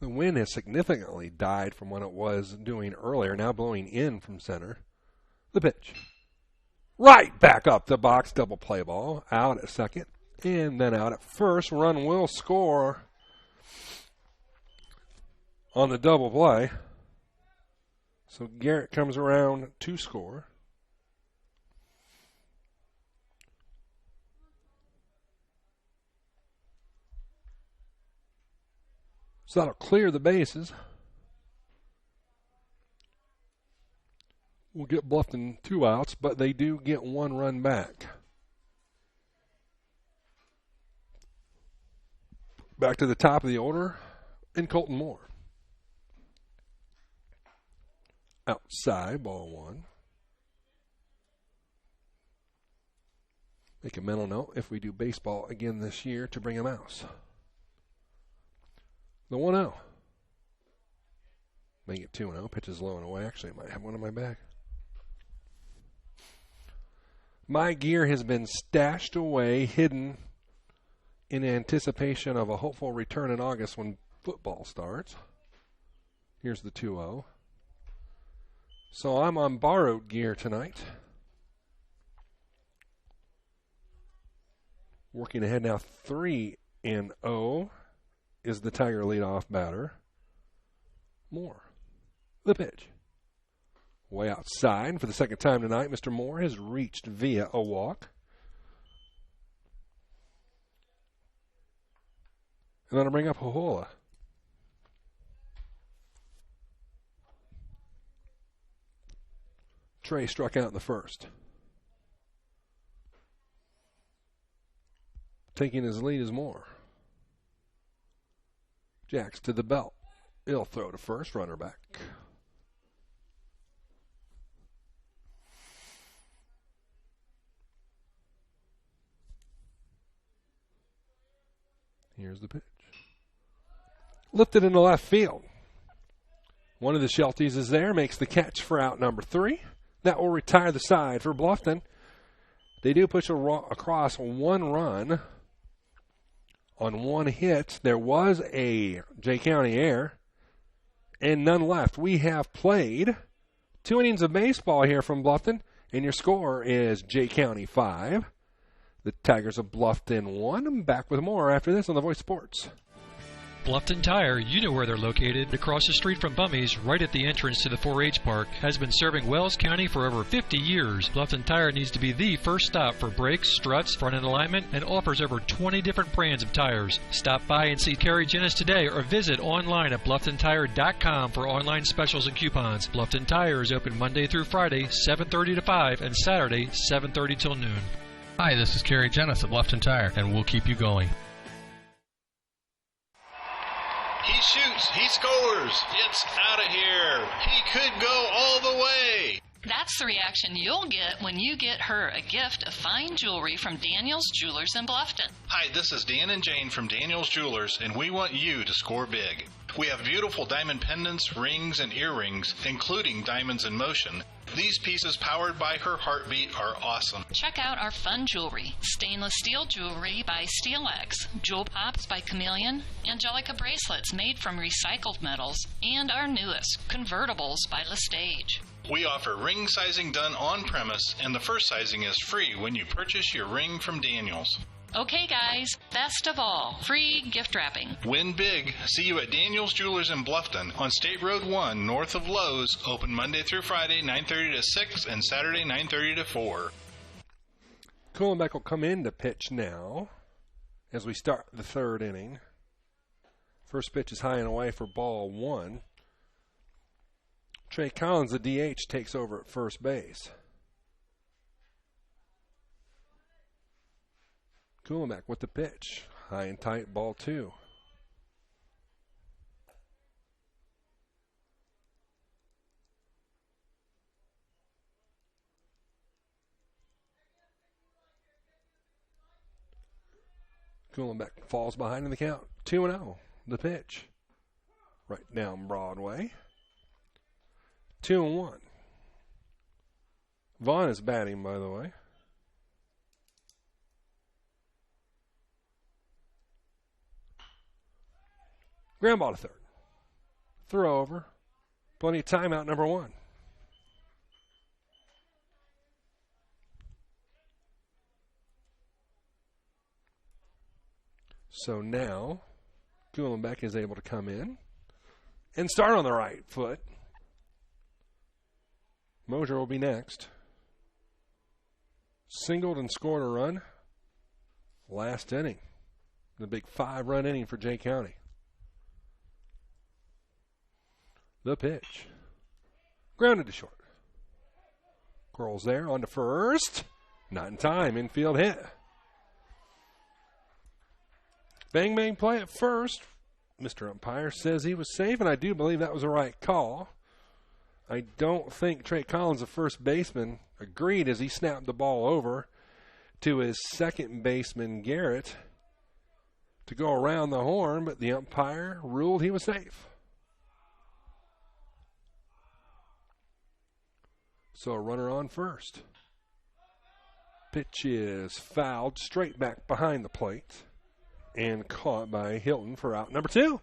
The wind has significantly died from what it was doing earlier, now blowing in from center. The pitch. Right back up the box, double play ball, out at second, and then out at first. Run will score on the double play. So Garrett comes around to score. So that'll clear the bases. We'll get Bluffton 2 outs, but they do get 1 run back. Back to the top of the order, and Colton Moore. Outside, ball 1. Make a mental note if we do baseball again this year to bring a mouse. The 1-0. Make it 2-0. Pitches low and away. Actually, I might have one in my bag. My gear has been stashed away, hidden in anticipation of a hopeful return in August when football starts. Here's the 2-0. So I'm on borrowed gear tonight. Working ahead now, 3-0 is the Tiger leadoff batter. Moore. The pitch. Way outside for the second time tonight. Mr. Moore has reached via a walk. And then I'll bring up Hohola. Trey struck out in the first. Taking his lead is Moore. Jacks to the belt. He'll throw to first, runner back. Here's the pitch. Lifted into left field. One of the Shelties is there, makes the catch for out number 3. That will retire the side for Bluffton. They do push across 1 run on 1 hit. There was a Jay County error and none left. We have played 2 innings of baseball here from Bluffton, and your score is Jay County 5. The Tigers of Bluffton 1. I'm back with more after this on The Voice Sports. Bluffton Tire, you know where they're located, across the street from Bummy's, right at the entrance to the 4-H park, has been serving Wells County for over 50 years. Bluffton Tire needs to be the first stop for brakes, struts, front end alignment, and offers over 20 different brands of tires. Stop by and see Kerry Jennis today or visit online at BlufftonTire.com for online specials and coupons. Bluffton Tire is open Monday through Friday, 7:30 to 5, and Saturday, 7:30 till noon. Hi, this is Kerry Jennis at Bluffton Tire, and we'll keep you going. He shoots. He scores. It's out of here. He could go all the way. That's the reaction you'll get when you get her a gift of fine jewelry from Daniel's Jewelers in Bluffton. Hi, this is Dan and Jane from Daniel's Jewelers, and we want you to score big. We have beautiful diamond pendants, rings, and earrings, including diamonds in motion. These pieces, powered by her heartbeat, are awesome. Check out our fun jewelry. Stainless steel jewelry by SteelX, Jewel Pops by Chameleon, Angelica bracelets made from recycled metals, and our newest, convertibles by Lestage. We offer ring sizing done on premise, and the first sizing is free when you purchase your ring from Daniel's. Okay, guys, best of all, free gift wrapping. Win big. See you at Daniel's Jewelers in Bluffton on State Road 1, north of Lowe's. Open Monday through Friday, 9:30 to 6, and Saturday, 9:30 to 4. Kuhlenbeck will come in to pitch now as we start the 3rd inning. First pitch is high and away for ball 1. Trey Collins, the DH, takes over at first base. Kuhlenbeck with the pitch. High and tight, ball 2. Kuhlenbeck falls behind in the count. 2-0. The pitch. Right down Broadway. 2-1. Vaughn is batting, by the way. Ground ball to third. Throw over. Plenty of timeout, number 1. So now, Kuhlenbeck is able to come in and start on the right foot. Mosier will be next. Singled and scored a run last inning. The big 5-run inning for Jay County. The pitch. Grounded to short. Curls there on to first. Not in time. Infield hit. Bang, bang play at first. Mr. Umpire says he was safe, and I do believe that was the right call. I don't think Trey Collins, the first baseman, agreed as he snapped the ball over to his second baseman, Garrett, to go around the horn, but the umpire ruled he was safe. So a runner on first. Pitch is fouled straight back behind the plate and caught by Hilton for out number 2.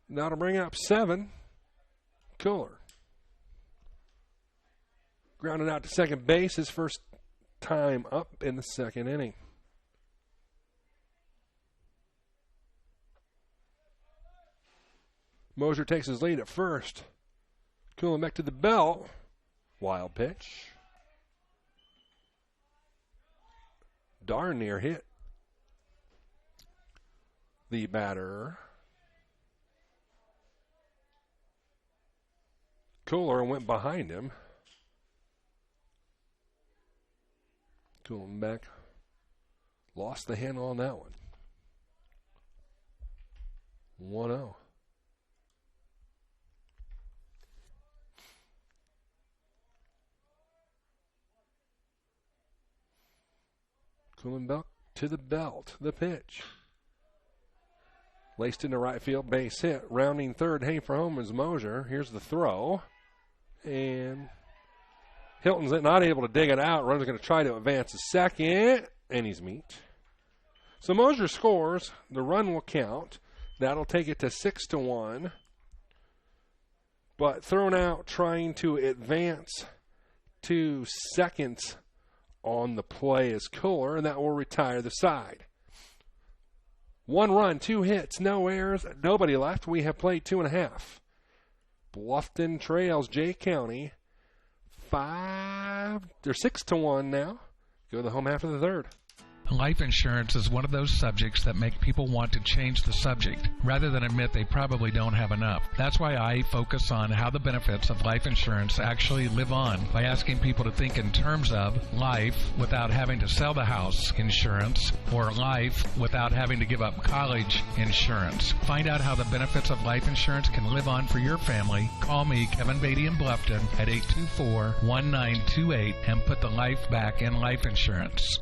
Now to bring up 7, Kohler. Grounded out to second base, his first time up in the second inning. Mosier takes his lead at first. Kuhlenbeck to the belt. Wild pitch. Darn near hit. The batter, Kohler, went behind him. Kuhlenbeck lost the handle on that one. 1-0. Kuhlenbeck to the belt. The pitch. Laced into right field, base hit. Rounding third, hey for home is Mosier. Here's the throw. And Hilton's not able to dig it out. Runner's going to try to advance to second. And he's meat. So Mosier scores. The run will count. That'll take it to 6-1. But thrown out trying to advance to second on the play is Kohler, and that will retire the side. 1 run, 2 hits, no errors, nobody left. We have played 2.5. Bluffton trails Jay County 6-1 now. Go to the home half of the third. Life insurance is one of those subjects that make people want to change the subject rather than admit they probably don't have enough. That's why I focus on how the benefits of life insurance actually live on by asking people to think in terms of life without having to sell the house insurance or life without having to give up college insurance. Find out how the benefits of life insurance can live on for your family. Call me, Kevin Beatty in Bluffton, at 824-1928 and put the life back in life insurance.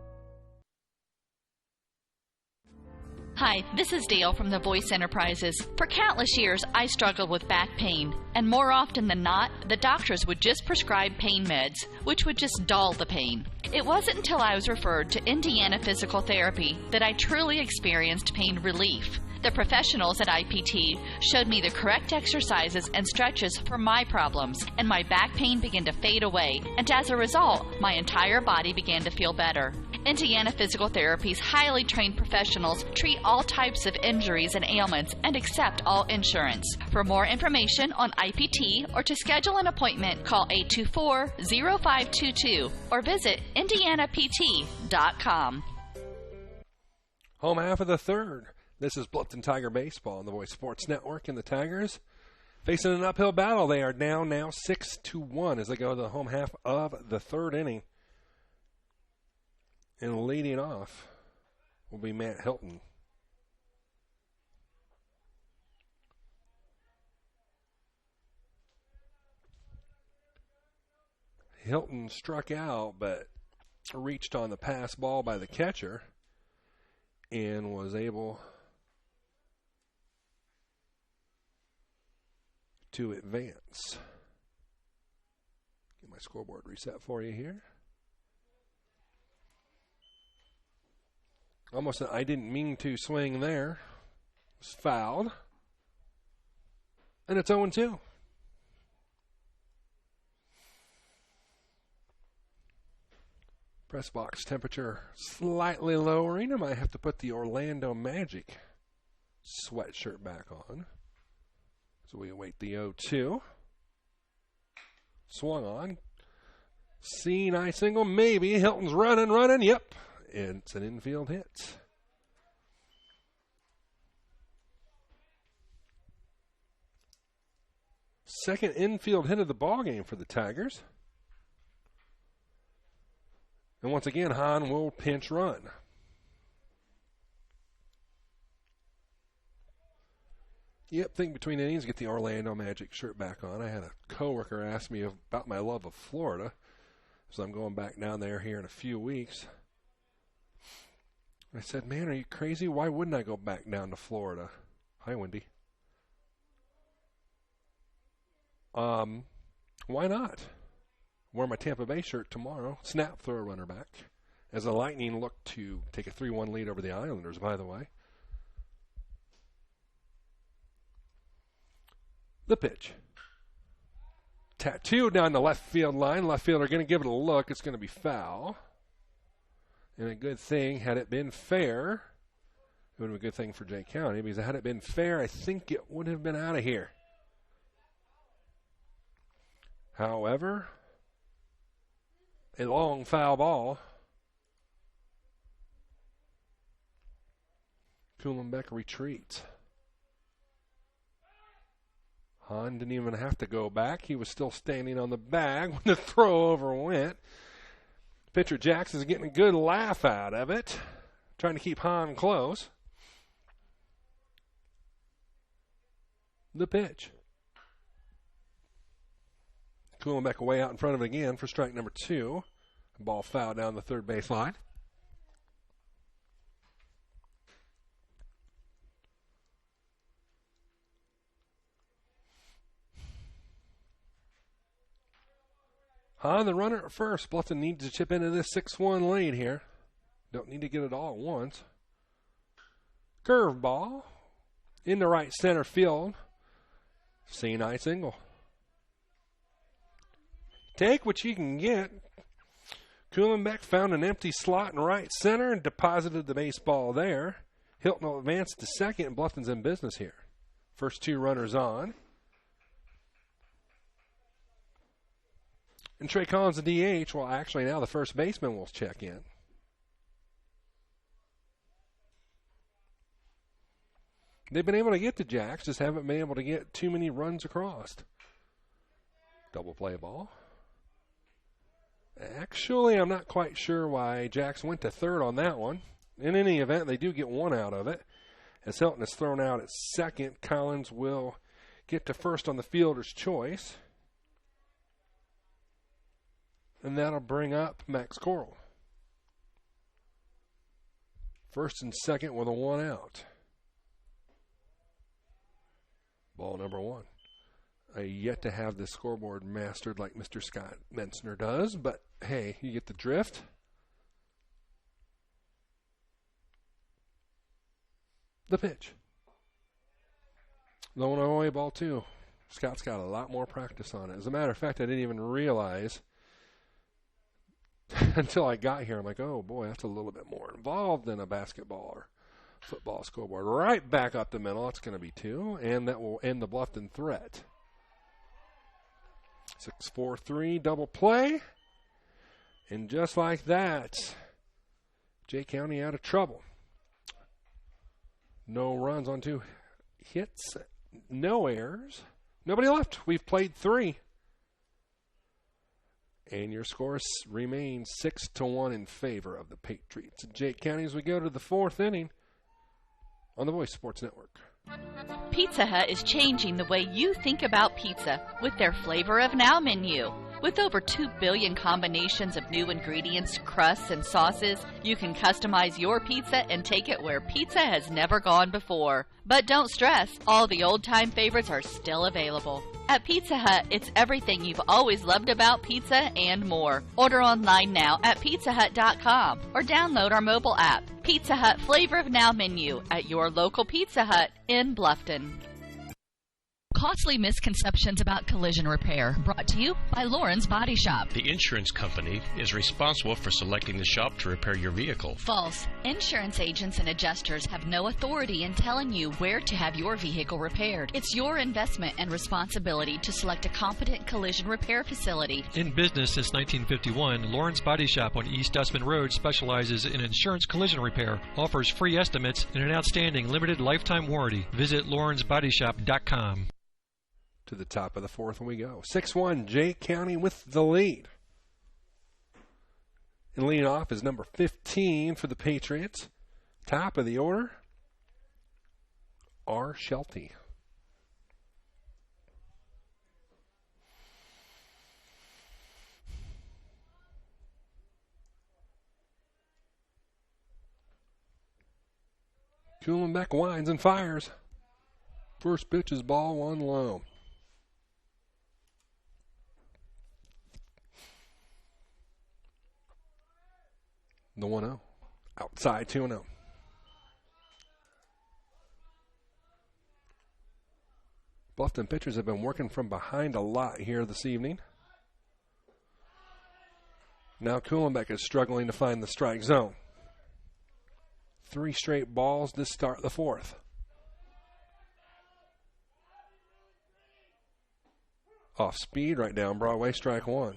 Hi, this is Dale from the Voice Enterprises. For countless years, I struggled with back pain, and more often than not, the doctors would just prescribe pain meds, which would just dull the pain. It wasn't until I was referred to Indiana Physical Therapy that I truly experienced pain relief. The professionals at IPT showed me the correct exercises and stretches for my problems, and my back pain began to fade away, and as a result, my entire body began to feel better. Indiana Physical Therapy's highly trained professionals treat all types of injuries and ailments and accept all insurance. For more information on IPT or to schedule an appointment, call 824-0522 or visit indianapt.com. Home half of the third. This is Bluffton Tiger Baseball on the Voice Sports Network, and the Tigers facing an uphill battle. They are down now 6-1 as they go to the home half of the third inning. And leading off will be Matt Hilton. Hilton struck out, but reached on the pass ball by the catcher and was able to advance. Get my scoreboard reset for you here. Almost I didn't mean to swing there. It's fouled. And it's 0-2. Press box temperature slightly lowering. I might have to put the Orlando Magic sweatshirt back on. So we await the 0-2. Swung on. Nice single, maybe. Hilton's running. Yep. It's an infield hit. Second infield hit of the ballgame for the Tigers. And once again, Hahn will pinch run. Yep, think between innings, get the Orlando Magic shirt back on. I had a coworker ask me about my love of Florida, so I'm going back down there here in a few weeks. I said, man, are you crazy? Why wouldn't I go back down to Florida? Hi, Wendy. Why not? Wear my Tampa Bay shirt tomorrow. Snap, throw a runner back. As the Lightning look to take a 3-1 lead over the Islanders, by the way. The pitch. Tattoo down the left field line. Left fielder going to give it a look. It's going to be foul. And a good thing, had it been fair, it would have been a good thing for Jay County, because had it been fair, I think it would have been out of here. However, a long foul ball. Kuhlenbeck retreats. Hahn didn't even have to go back. He was still standing on the bag when the throw over went. Pitcher Jackson's getting a good laugh out of it, trying to keep Hahn close. The pitch. Kuhlenbeck away out in front of it again for strike number 2. Ball foul down the third base line. Hahn, the runner at first. Bluffton needs to chip into this 6-1 lead here. Don't need to get it all at once. Curveball into right center field. Nice single. Take what you can get. Kuhlenbeck found an empty slot in right center and deposited the baseball there. Hilton will advance to second, and Bluffton's in business here. First 2 runners on. And Trey Collins, the DH, well, actually now the first baseman will check in. They've been able to get to Jacks, just haven't been able to get too many runs across. Double play ball. Actually, I'm not quite sure why Jacks went to third on that one. In any event, they do get 1 out of it. As Hilton is thrown out at second, Collins will get to first on the fielder's choice. And that'll bring up Max Coral. First and second with a 1 out. Ball number 1. I yet to have the scoreboard mastered like Mr. Scott Mensner does, but hey, you get the drift. The pitch. The 1-0 away ball 2. Scott's got a lot more practice on it. As a matter of fact, I didn't even realize until I got here. I'm like, oh boy, that's a little bit more involved than a basketball or football scoreboard. Right back up the middle. That's going to be 2, and that will end the Bluffton threat. 6-4-3 double play. And just like that, Jay County out of trouble. No runs on 2 hits, no errors, nobody left. We've played 3. And your score remains 6-1 in favor of the Patriots. Jay County as we go to the 4th inning on the Voice Sports Network. Pizza Hut is changing the way you think about pizza with their Flavor of Now menu. With over 2 billion combinations of new ingredients, crusts, and sauces, you can customize your pizza and take it where pizza has never gone before. But don't stress, all the old-time favorites are still available. At Pizza Hut, it's everything you've always loved about pizza and more. Order online now at pizzahut.com or download our mobile app. Pizza Hut Flavor of Now menu at your local Pizza Hut in Bluffton. Costly misconceptions about collision repair, brought to you by Lauren's Body Shop. The insurance company is responsible for selecting the shop to repair your vehicle. False. Insurance agents and adjusters have no authority in telling you where to have your vehicle repaired. It's your investment and responsibility to select a competent collision repair facility. In business since 1951, Lauren's Body Shop on East Dustman Road specializes in insurance collision repair, offers free estimates, and an outstanding limited lifetime warranty. Visit laurensbodyshop.com. To the top of the fourth we go. 6-1, Jake County with the lead. And leading off is number 15 for the Patriots. Top of the order, R. Shelty. Kuhlenbeck winds and fires. First pitch is ball one low. The 1-0. Outside 2-0. Bluffton pitchers have been working from behind a lot here this evening. Now Kuhlenbeck is struggling to find the strike zone. 3 straight balls to start the fourth. Off speed right down Broadway, strike one.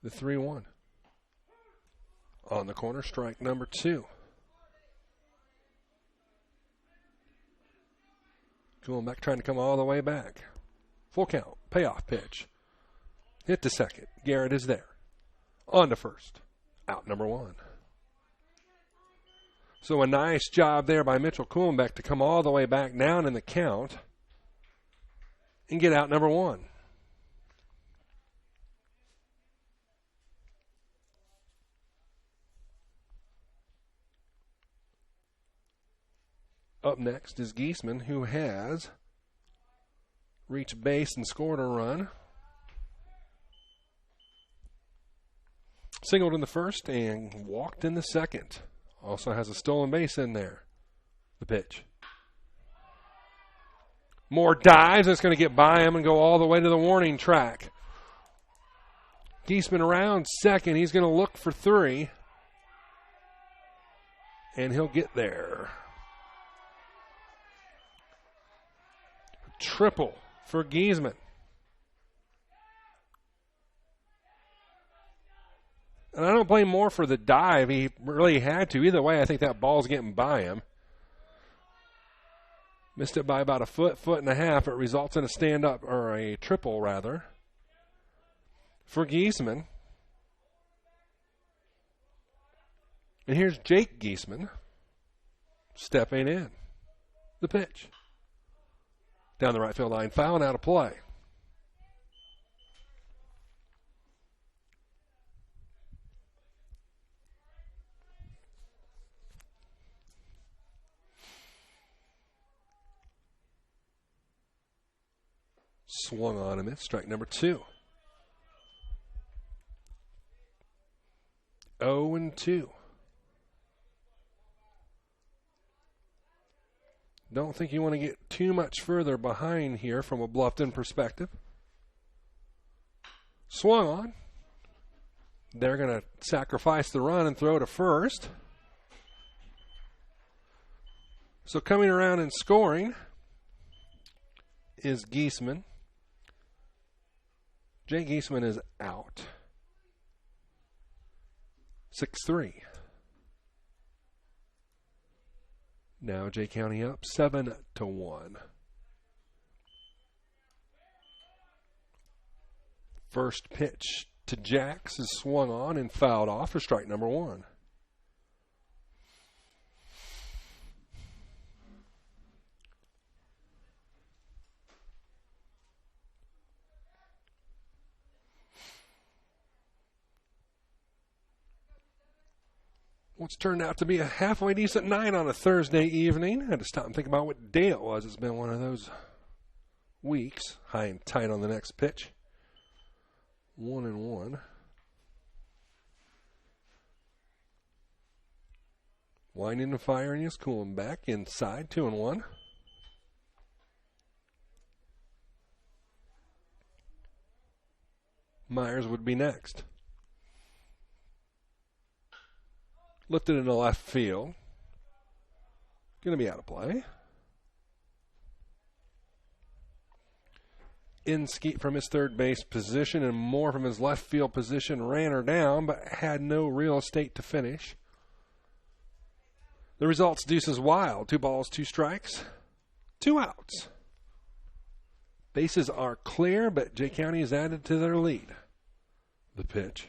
The 3-1. On the corner, strike number 2. Kuhlenbeck trying to come all the way back. Full count, payoff pitch. Hit to second. Garrett is there. On to first. Out number 1. So a nice job there by Mitchell Kuhlenbeck to come all the way back down in the count and get out number 1. Up next is Giesman, who has reached base and scored a run. Singled in the first and walked in the second. Also has a stolen base in there. The pitch. More dives. That's going to get by him and go all the way to the warning track. Giesman around second. He's going to look for 3. And he'll get there. Triple for Giesman. And I don't blame Moore for the dive. He really had to. Either way, I think that ball's getting by him. Missed it by about a foot and a half. It results in a stand-up, or a triple, rather, for Giesman. And here's Jake Giesman stepping in. The pitch. Down the right field line, foul and out of play. Swung on him. It's strike number 2. 0-2. Don't think you want to get too much further behind here from a Bluffton perspective. Swung on. They're going to sacrifice the run and throw to first. So coming around and scoring is Giesman. Jay Giesman is out. 6-3. Now Jay County up 7-1. First pitch to Jax is swung on and fouled off for strike number 1. What's turned out to be a halfway decent night on a Thursday evening. I had to stop and think about what day it was. It's been one of those weeks. High and tight on the next pitch. 1-1. Winding and firing is cooling back inside. 2-1. Myers would be next. Lifted into left field. Going to be out of play. Inskeet from his third base position and Moore from his left field position ran her down, but had no real estate to finish. The results, deuces wild. 2 balls, 2 strikes, 2 outs. Bases are clear, but Jay County is added to their lead. The pitch.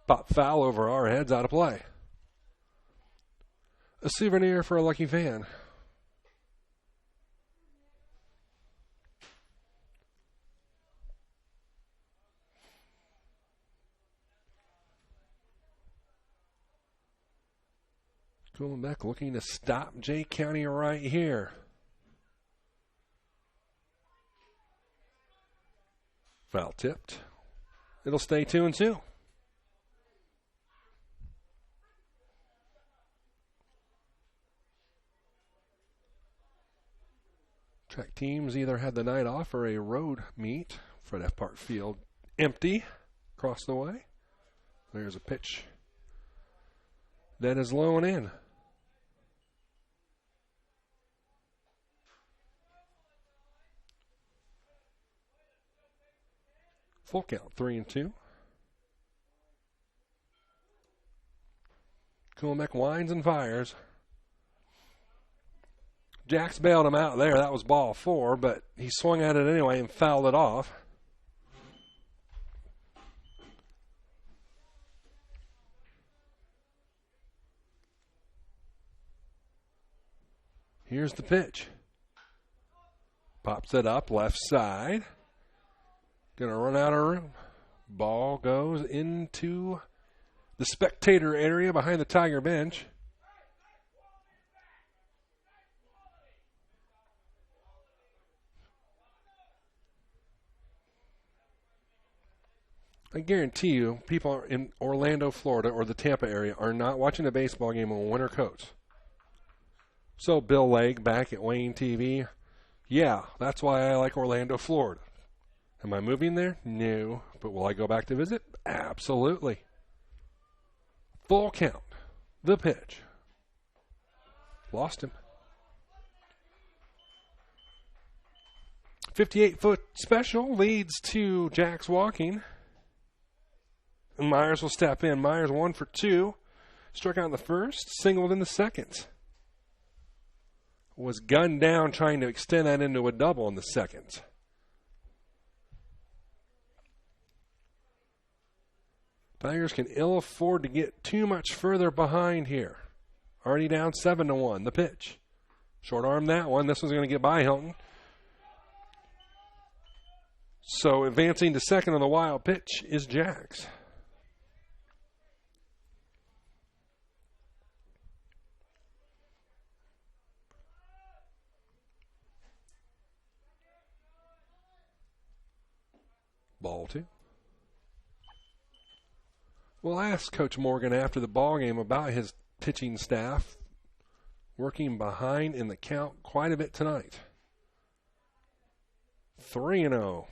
Pop foul over our heads, out of play. A souvenir for a lucky fan. Going back, looking to stop Jay County right here. Foul tipped. It'll stay 2-2. Track teams either had the night off or a road meet. Fred F. Park Field empty across the way. There's a pitch that is low and in. Full count, 3-2. Kuhlbeck winds and fires. Jacks bailed him out there. That was ball 4, but he swung at it anyway and fouled it off. Here's the pitch. Pops it up left side. Gonna run out of room. Ball goes into the spectator area behind the Tiger bench. I guarantee you, people in Orlando, Florida, or the Tampa area are not watching a baseball game in winter coats. So Bill Legg back at Wayne TV. Yeah, that's why I like Orlando, Florida. Am I moving there? No. But will I go back to visit? Absolutely. Full count. The pitch. Lost him. 58-foot special leads to Jacks walking. And Myers will step in. Myers 1 for 2. Struck out in the first, singled in the second. Was gunned down trying to extend that into a double in the second. Tigers can ill afford to get too much further behind here. Already down 7-1. The pitch. Short arm that one. This one's going to get by Hilton. So advancing to second on the wild pitch is Jacks. Ball 2. We'll ask Coach Morgan after the ball game about his pitching staff working behind in the count quite a bit tonight. 3-0.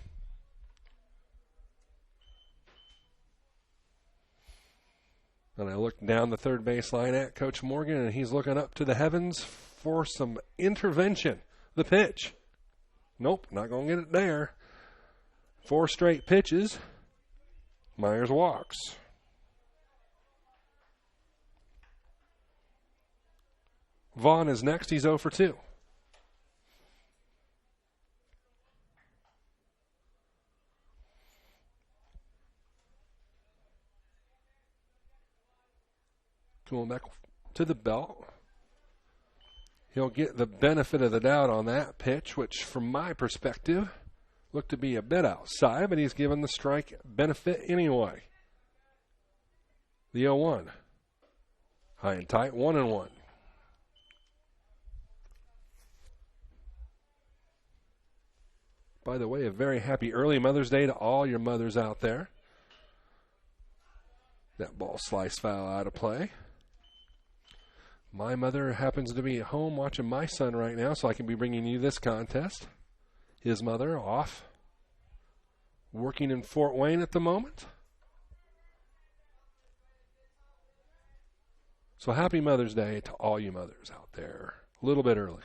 And I look down the third baseline at Coach Morgan, and he's looking up to the heavens for some intervention. The pitch. Nope, not going to get it there. 4 straight pitches. Myers walks. Vaughn is next. He's 0 for 2. Going back to the belt. He'll get the benefit of the doubt on that pitch, which from my perspective looked to be a bit outside, but he's given the strike benefit anyway. The 0-1. High and tight, 1-1. by the way, a very happy early Mother's Day to all your mothers out there. That ball slice foul out of play. My mother happens to be at home watching my son right now, so I can be bringing you this contest. His mother off, working in Fort Wayne at the moment. So happy Mother's Day to all you mothers out there. A little bit early.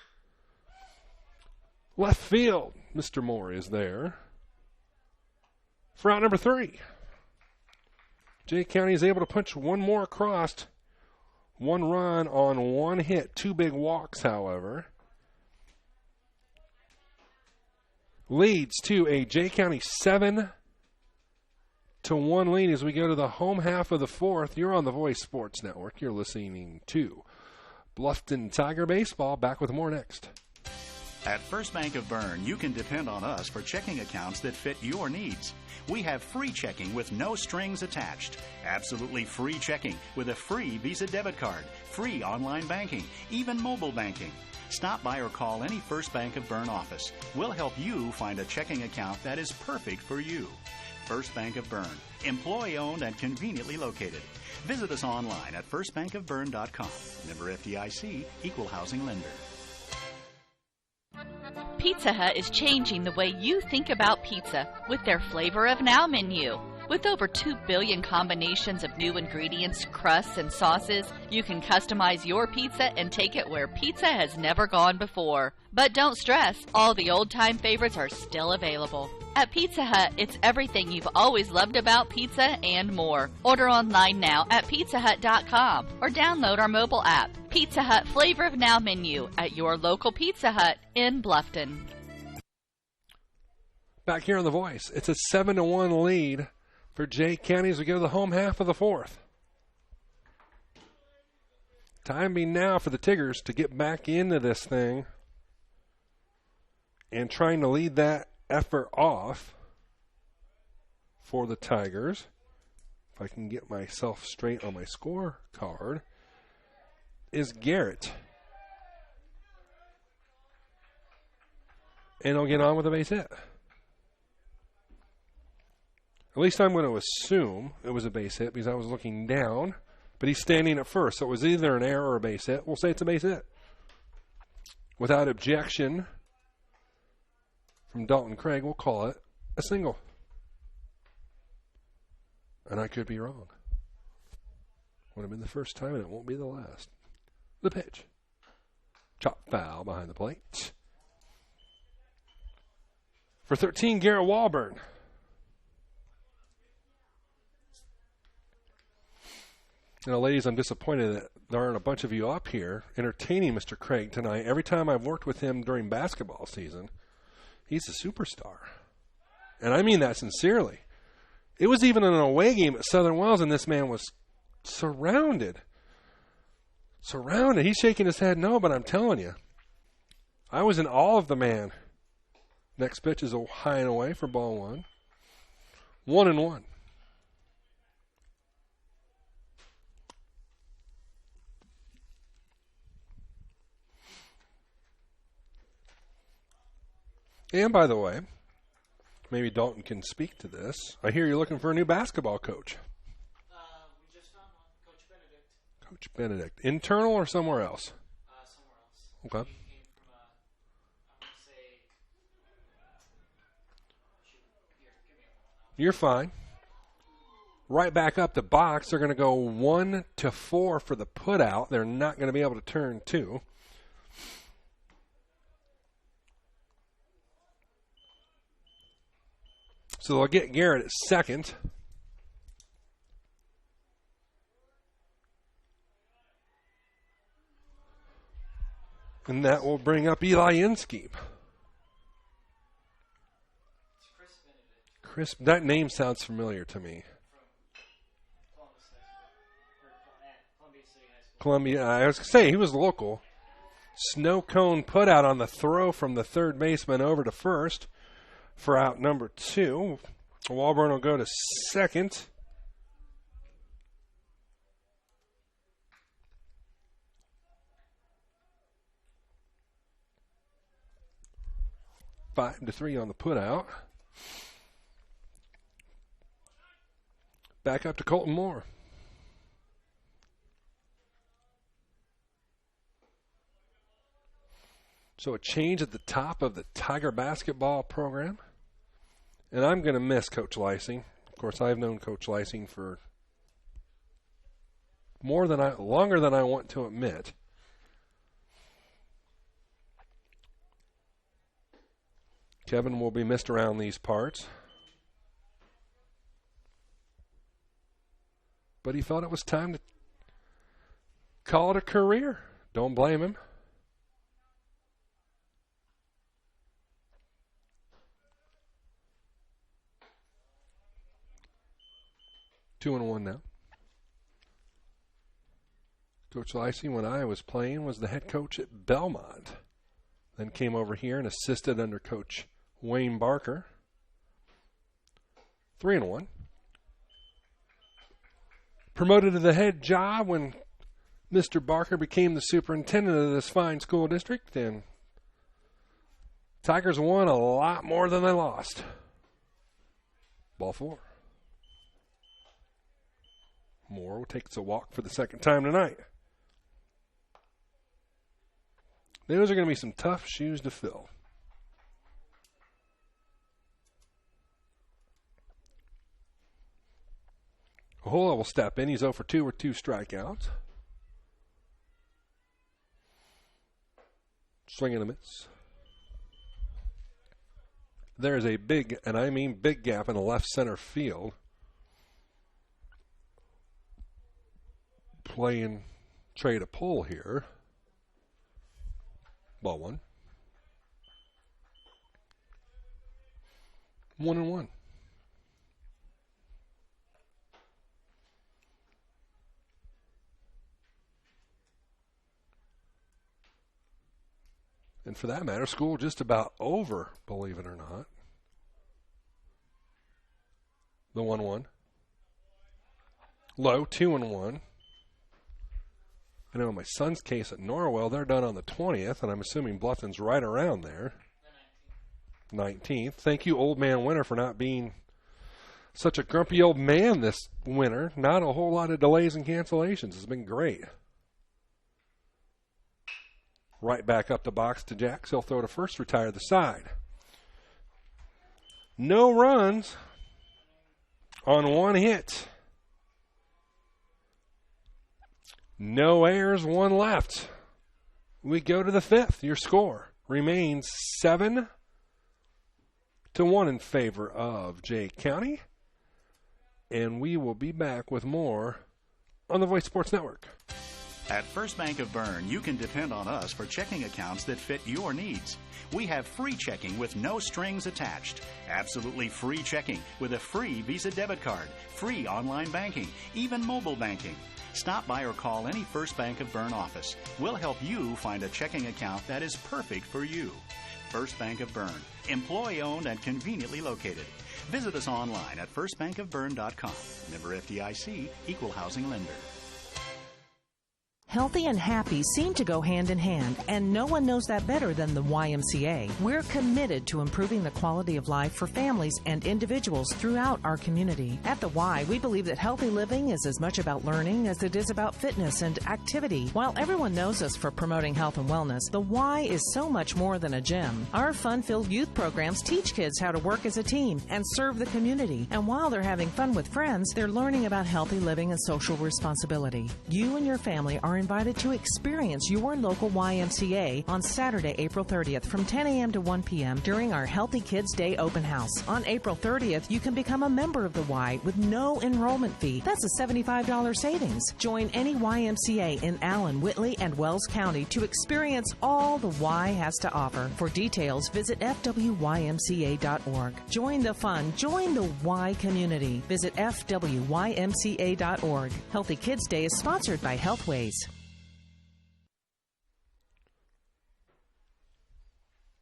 Left field, Mr. Moore is there. For out number 3. Jay County is able to punch one more across. 1 run on 1 hit. 2 big walks, however. Leads to a Jay County 7-1 lead as we go to the home half of the 4th. You're on the Voice Sports Network. You're listening to Bluffton Tiger Baseball. Back with more next. At First Bank of Bern, you can depend on us for checking accounts that fit your needs. We have free checking with no strings attached. Absolutely free checking with a free Visa debit card, free online banking, even mobile banking. Stop by or call any First Bank of Bern office. We'll help you find a checking account that is perfect for you. First Bank of Bern, employee-owned and conveniently located. Visit us online at firstbankofbern.com. Member FDIC, equal housing lender. Pizza Hut is changing the way you think about pizza with their Flavor of Now menu. With over 2 billion combinations of new ingredients, crusts, and sauces, you can customize your pizza and take it where pizza has never gone before. But don't stress, all the old-time favorites are still available. At Pizza Hut, it's everything you've always loved about pizza and more. Order online now at pizzahut.com or download our mobile app. Pizza Hut Flavor of Now menu at your local Pizza Hut in Bluffton. Back here on The Voice, it's a 7-1 lead for Jay County as we go to the home half of the 4th. Time being now for the Tigers to get back into this thing and trying to lead that effort off for the Tigers. If I can get myself straight on my scorecard, is Garrett. And he'll get on with a base hit. At least I'm going to assume it was a base hit because I was looking down, but he's standing at first, so it was either an error or a base hit. We'll say it's a base hit. Without objection from Dalton Craig, we'll call it a single. And I could be wrong. Would have been the first time, and it won't be the last. The pitch. Chop foul behind the plate. For 13, Garrett Walburn. You know, ladies, I'm disappointed that there aren't a bunch of you up here entertaining Mr. Craig tonight. Every time I've worked with him during basketball season, he's a superstar. And I mean that sincerely. It was even an away game at Southern Wells, and this man was surrounded. Surrounded. He's shaking his head no, but I'm telling you, I was in awe of the man. Next pitch is a high and away for ball 1. 1-1. And by the way, maybe Dalton can speak to this. I hear you're looking for a new basketball coach. We just found one, Coach Benedict. Coach Benedict. Internal or somewhere else? Somewhere else. Okay. He came from, I'm going to say, here, give me a moment. You're fine. Right back up the box. They're going to go 1-4 for the put out. They're not going to be able to turn 2. So they'll get Garrett at second. And that will bring up Eli Inskeep. Chris, that name sounds familiar to me. Columbia, I was going to say, he was local. Snow cone put out on the throw from the third baseman over to first. For out number 2, Walburn will go to second. 5-3 on the putout. Back up to Colton Moore. So a change at the top of the Tiger basketball program. And I'm going to miss Coach Lysing. Of course, I've known Coach Lysing for longer than I want to admit. Kevin will be missed around these parts. But he felt it was time to call it a career. Don't blame him. Two and one now. Coach Lysing, when I was playing, was the head coach at Belmont. Then came over here and assisted under Coach Wayne Barker. 3 and 1. Promoted to the head job when Mr. Barker became the superintendent of this fine school district, and Tigers won a lot more than they lost. Ball 4. Moore takes a walk for the second time tonight. Those are going to be some tough shoes to fill. Ahola will step in. He's 0 for 2 with 2 strikeouts. Swing and a miss. There is a big, and I mean big gap in the left center field. Playing trade a pull here. Ball 1. 1 and 1. And for that matter, school just about over, believe it or not. The 1-1. Low, 2 and 1. I know in my son's case at Norwell, they're done on the 20th, and I'm assuming Bluffton's right around there. 19th. Thank you, Old Man Winter, for not being such a grumpy old man this winter. Not a whole lot of delays and cancellations. It's been great. Right back up the box to Jacks. He'll throw to first, retire the side. No runs on 1 hit. No errors, 1 left. We go to the 5th. Your score remains 7-1 in favor of Jay County. And we will be back with more on the Voice Sports Network. At First Bank of Bern, you can depend on us for checking accounts that fit your needs. We have free checking with no strings attached. Absolutely free checking with a free Visa debit card, free online banking, even mobile banking. Stop by or call any First Bank of Bern office. We'll help you find a checking account that is perfect for you. First Bank of Bern, employee-owned and conveniently located. Visit us online at firstbankofbern.com. Member FDIC, Equal Housing Lender. Healthy and happy seem to go hand in hand, and no one knows that better than the YMCA. We're committed to improving the quality of life for families and individuals throughout our community. At the Y, we believe that healthy living is as much about learning as it is about fitness and activity. While everyone knows us for promoting health and wellness, the Y is so much more than a gym. Our fun-filled youth programs teach kids how to work as a team and serve the community. And while they're having fun with friends, they're learning about healthy living and social responsibility. You and your family are invited to experience your local YMCA on Saturday, April 30th from 10 a.m. to 1 p.m. during our Healthy Kids Day open house. On April 30th, you can become a member of the Y with no enrollment fee. That's a $75 savings. Join any YMCA in Allen, Whitley, and Wells County to experience all the Y has to offer. For details, visit fwymca.org. Join the fun. Join the Y community. Visit fwymca.org. Healthy Kids Day is sponsored by Healthways.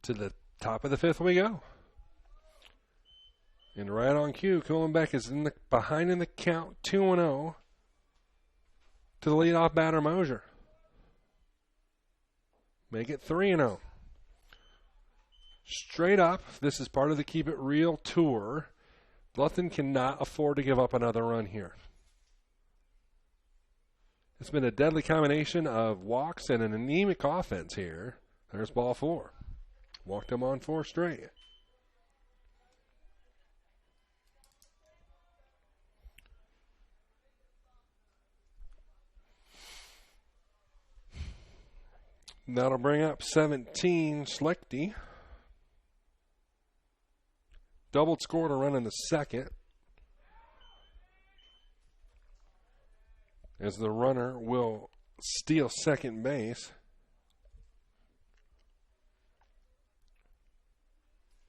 To the top of the 5th we go. And right on cue, Kuhlenbeck is behind in the count, 2-0 to the leadoff batter, Mosier. Make it 3-0. Straight up, this is part of the Keep It Real tour. Bluffton cannot afford to give up another run here. It's been a deadly combination of walks and an anemic offense here. There's ball 4. Walked them on 4 straight. That'll bring up 17, Schlechte. Doubled score to run in the second. As the runner will steal second base.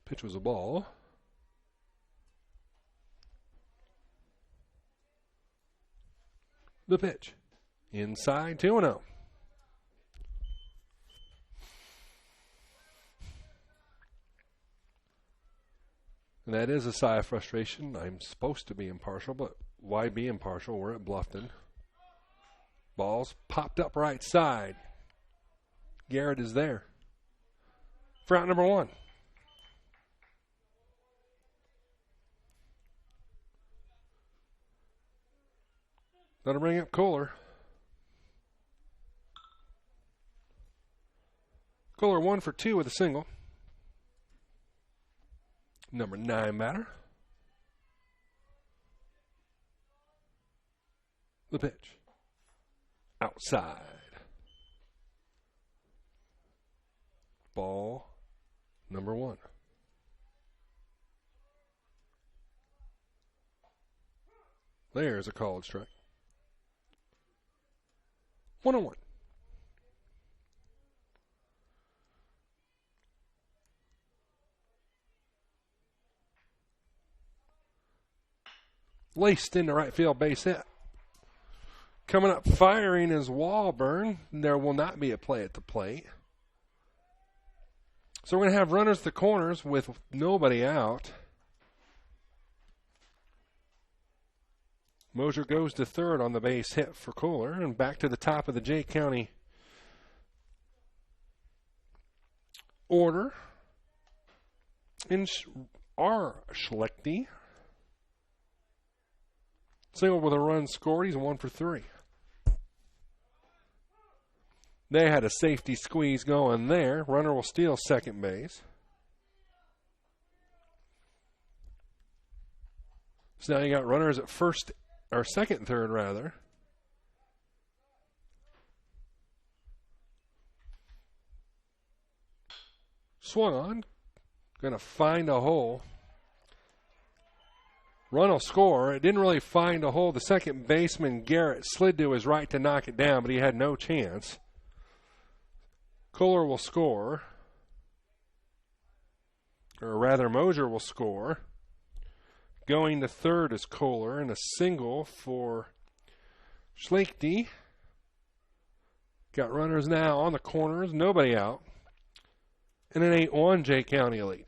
Pitch was a ball. The pitch. Inside 2-0. And that is a sigh of frustration. I'm supposed to be impartial, but why be impartial? We're at Bluffton. Ball's popped up right side. Garrett is there. For out number 1. That'll bring up Kohler. Kohler 1 for 2 with a single. Number 9 batter. The pitch. Outside. Ball number 1. There's a called strike. 1-1. Laced into right field, base hit. Coming up firing is Walburn. There will not be a play at the plate. So we're going to have runners at the corners with nobody out. Mosier goes to third on the base hit for Kohler, and back to the top of the Jay County order. R. Schlechte. Single with a run scored. He's 1 for 3. They had a safety squeeze going there. Runner will steal second base. So now you got runners at first, or second and third rather. Swung on. Going to find a hole. Run will score. It didn't really find a hole. The second baseman, Garrett, slid to his right to knock it down, but he had no chance. Kohler will score. Or rather, Mosier will score. Going to third is Kohler, and a single for Schlechte. Got runners now on the corners, nobody out. And an 8-1 Jay County lead.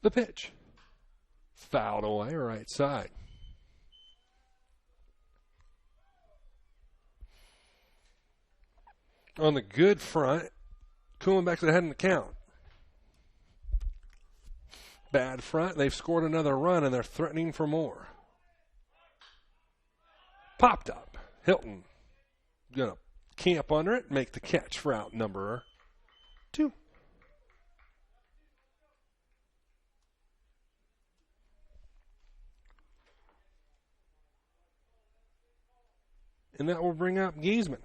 The pitch. Fouled away right side. On the good front, Kuhlenbeck's ahead in the count. Bad front, they've scored another run and they're threatening for more. Popped up. Hilton going to camp under it, make the catch for out number 2. And that will bring up Giesman.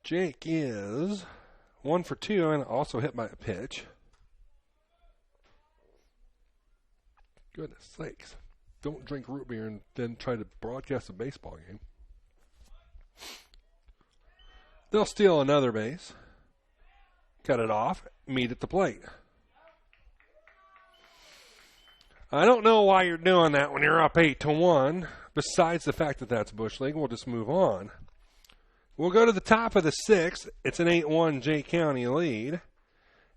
Jake is 1 for 2 and also hit by a pitch. Goodness sakes. Don't drink root beer and then try to broadcast a baseball game. They'll steal another base. Cut it off. Meet at the plate. I don't know why you're doing that when you're up 8-1. Besides the fact that that's Bush League, we'll just move on. We'll go to the top of the 6th. It's an 8-1 Jay County lead.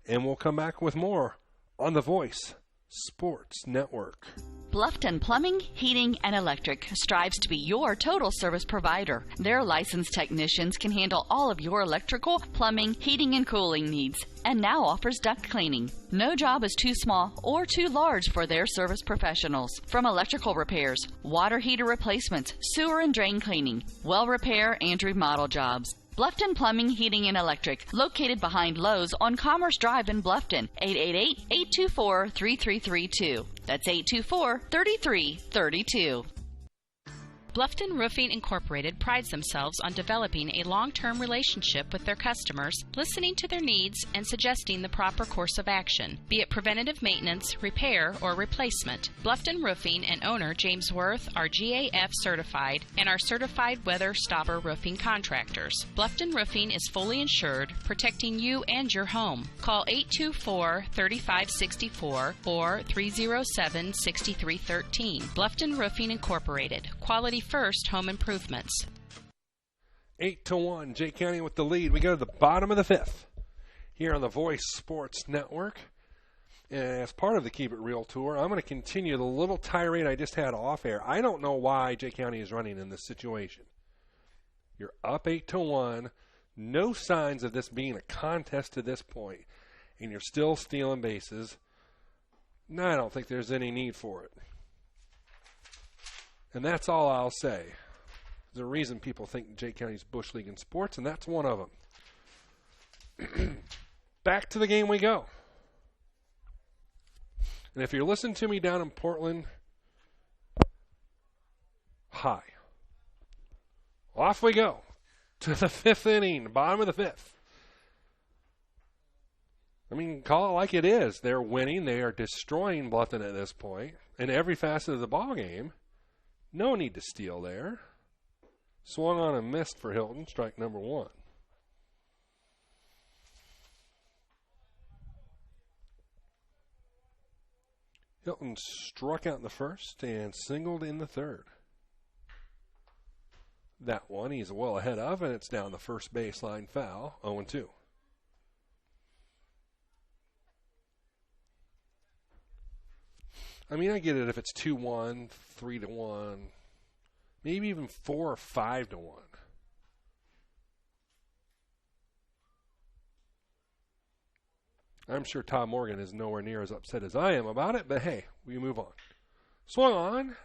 and we'll come back with more on the Voice Sports Network. Bluffton Plumbing, Heating, and Electric strives to be your total service provider. Their licensed technicians can handle all of your electrical, plumbing, heating, and cooling needs, and now offers duct cleaning. No job is too small or too large for their service professionals. From electrical repairs, water heater replacements, sewer and drain cleaning, well repair, and remodel jobs. Bluffton Plumbing, Heating, and Electric, located behind Lowe's on Commerce Drive in Bluffton, 888-824-3332. That's 824-3332. Bluffton Roofing Incorporated prides themselves on developing a long-term relationship with their customers, listening to their needs, and suggesting the proper course of action, be it preventative maintenance, repair, or replacement. Bluffton Roofing and owner James Worth are GAF certified and are certified weather stopper roofing contractors. Bluffton Roofing is fully insured, protecting you and your home. Call 824-3564 or 307-6313. Bluffton Roofing Incorporated. Quality first home improvements. 8-1, Jay County with the lead. We go to the bottom of the fifth here on the Voice Sports Network. And as part of the Keep It Real tour, I'm going to continue the little tirade I just had off air. I don't know why Jay County is running in this situation. You're up 8-1, no signs of this being a contest to this point, and you're still stealing bases. No, I don't think there's any need for it. And that's all I'll say. There's a reason people think Jay County's Bush League in sports, and that's one of them. Back to the game we go. And if you're listening to me down in Portland, hi. Off we go to the fifth inning, bottom of the fifth. I mean, call it like it is. They're winning. They are destroying Bluffton at this point in every facet of the ball game. No need to steal there. Swung on and missed for Hilton, strike number one. Hilton struck out in the first and singled in the third. That one he's well ahead of, and it's down the first baseline foul, 0-2. I mean, I get it if it's 2-1, 3-1, maybe even 4 or 5-1. I'm sure Tom Morgan is nowhere near as upset as I am about it, but hey, we move on. Swung on,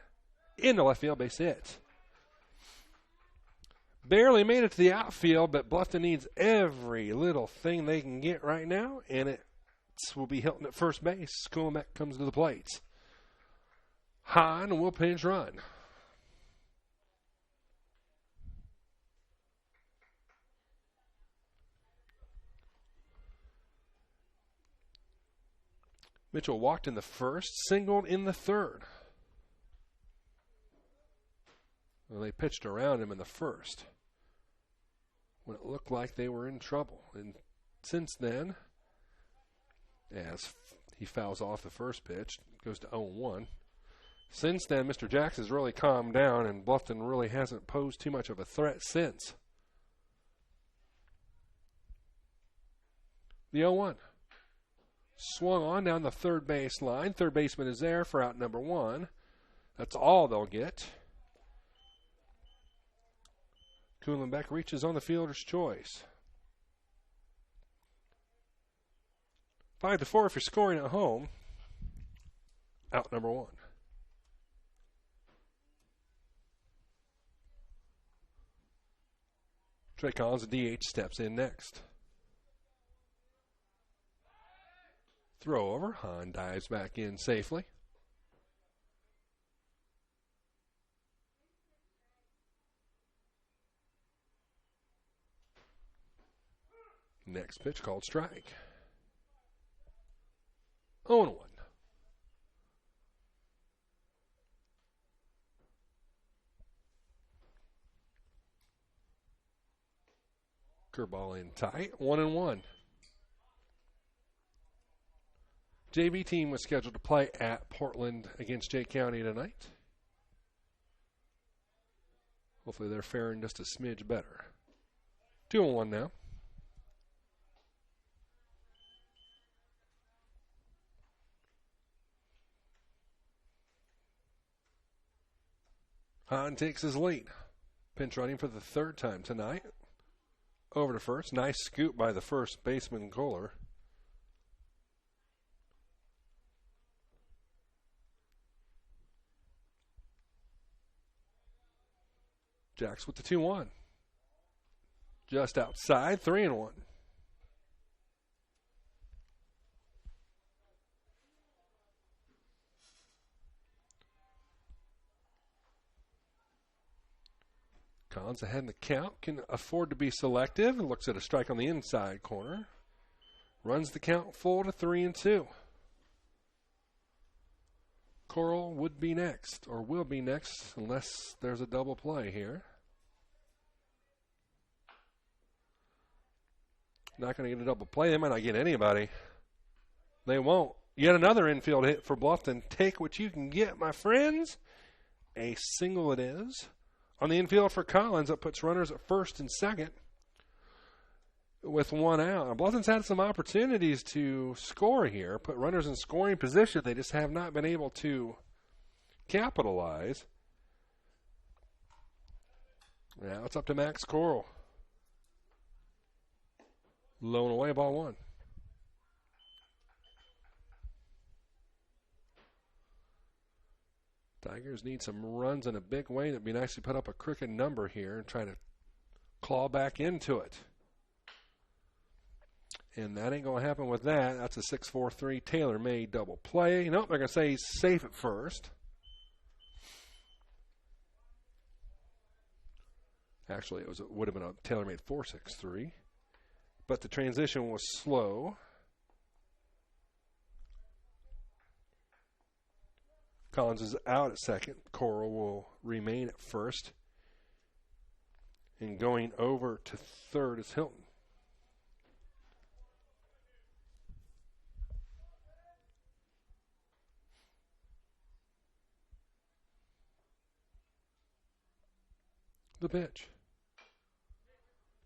into left field, base hit. Barely made it to the outfield, but Bluffton needs every little thing they can get right now, and it will be Hilton at first base. Kulimek comes to the plate. Hahn will pinch run. Mitchell walked in the first, singled in the third. Well, they pitched around him in the first when it looked like they were in trouble. And since then, as he fouls off the first pitch, goes to 0-1. Since then, Mr. Jackson's really calmed down, and Bluffton really hasn't posed too much of a threat since. The 0-1. Swung on down the third base line. Third baseman is there for out number one. That's all they'll get. Kuhlenbeck reaches on the fielder's choice. 5-4 if you're scoring at home. Out number one. Trey Collins, the DH, steps in next. Throw over. Hahn dives back in safely. Next pitch called strike. 0-1. Curveball in tight. 1-1. JV team was scheduled to play at Portland against Jay County tonight. Hopefully they're faring just a smidge better. 2-1 now. Hahn takes his lead. Pinch running for the third time tonight. Over to first. Nice scoop by the first baseman, Kohler. Jacks with the 2-1. Just outside, 3-1. Collins ahead in the count, can afford to be selective, and looks at a strike on the inside corner. Runs the count full to 3-2. Coral would be next, or will be next, unless there's a double play here. Not going to get a double play. They might not get anybody. They won't. Yet another infield hit for Bluffton. Take what you can get, my friends. A single it is. On the infield for Collins, that puts runners at first and second with one out. Now, Bluffton's had some opportunities to score here, put runners in scoring position. They just have not been able to capitalize. Now it's up to Max Coral. Low and away, ball one. Tigers need some runs in a big way. It'd be nice to put up a crooked number here and try to claw back into it. And that ain't going to happen with that. That's a 6-4-3 tailor-made double play. Nope, they're going to say he's safe at first. Actually, it would have been a tailor-made 4-6-3. But the transition was slow. Collins is out at second. Coral will remain at first. And going over to third is Hilton. The pitch.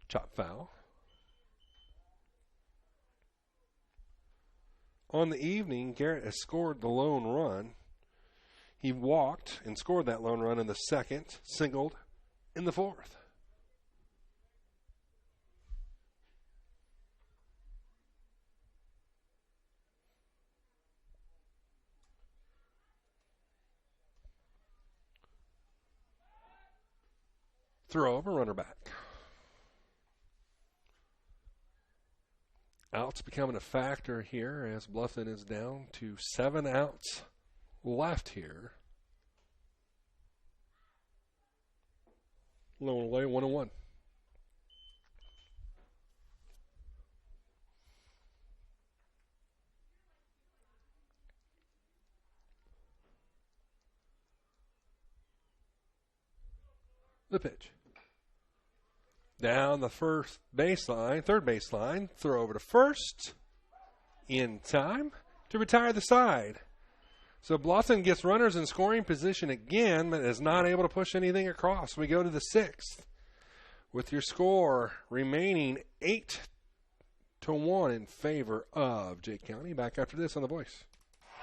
Chop foul. On the evening, Garrett has scored the lone run. He walked and scored that lone run in the second, singled in the fourth. Throw over, runner back. Outs becoming a factor here as Bluffton is down to 7 outs left here. Low and away, 1-1. The pitch. Down the first baseline, third baseline, throw over to first in time to retire the side. So Bluffton gets runners in scoring position again, but is not able to push anything across. We go to the sixth with your score remaining 8-1 in favor of Jake County. Back after this on The Voice.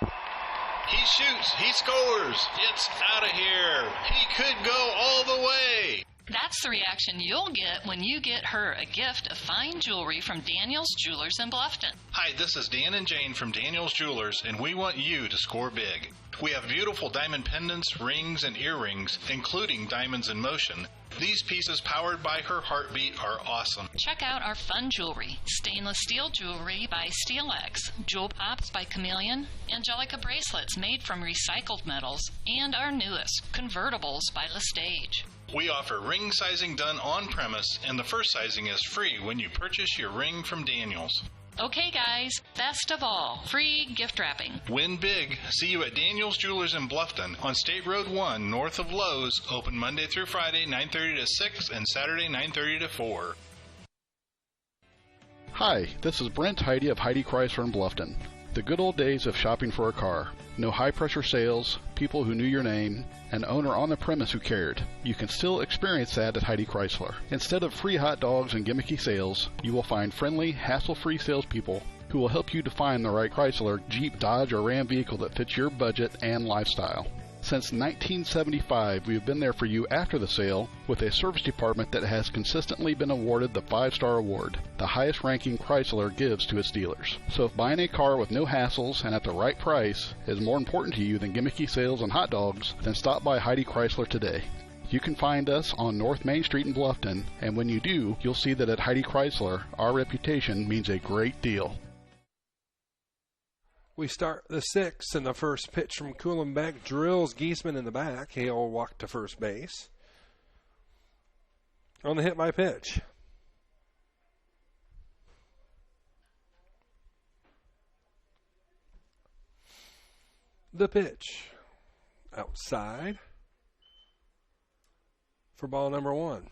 He shoots. He scores. It's out of here. He could go all the way. That's the reaction you'll get when you get her a gift of fine jewelry from Daniel's Jewelers in Bluffton. Hi, this is Dan and Jane from Daniel's Jewelers, and we want you to score big. We have beautiful diamond pendants, rings, and earrings, including diamonds in motion. These pieces, powered by her heartbeat, are awesome. Check out our fun jewelry. Stainless steel jewelry by SteelX, Jewel Pops by Chameleon, Angelica bracelets made from recycled metals, and our newest, convertibles by Lestage. We offer ring sizing done on premise, and the first sizing is free when you purchase your ring from Daniel's. Okay, guys, best of all, free gift wrapping. Win big. See you at Daniel's Jewelers in Bluffton on State Road 1, north of Lowe's. Open Monday through Friday, 9:30 to 6, and Saturday, 9:30 to 4. Hi, this is Brent Heidi of Heidi Chrysler in Bluffton. The good old days of shopping for a car. No high-pressure sales, people who knew your name, an owner on the premise who cared. You can still experience that at Heidi Chrysler. Instead of free hot dogs and gimmicky sales, you will find friendly, hassle-free salespeople who will help you define the right Chrysler, Jeep, Dodge, or Ram vehicle that fits your budget and lifestyle. Since 1975, we have been there for you after the sale with a service department that has consistently been awarded the 5-star award, the highest ranking Chrysler gives to its dealers. So if buying a car with no hassles and at the right price is more important to you than gimmicky sales and hot dogs, then stop by Heidi Chrysler today. You can find us on North Main Street in Bluffton, and when you do, you'll see that at Heidi Chrysler, our reputation means a great deal. We start the 6th, and the first pitch from Kuhlenbeck drills Giesman in the back. He'll walk to first base. On the hit by pitch. The pitch. Outside. For ball number 1.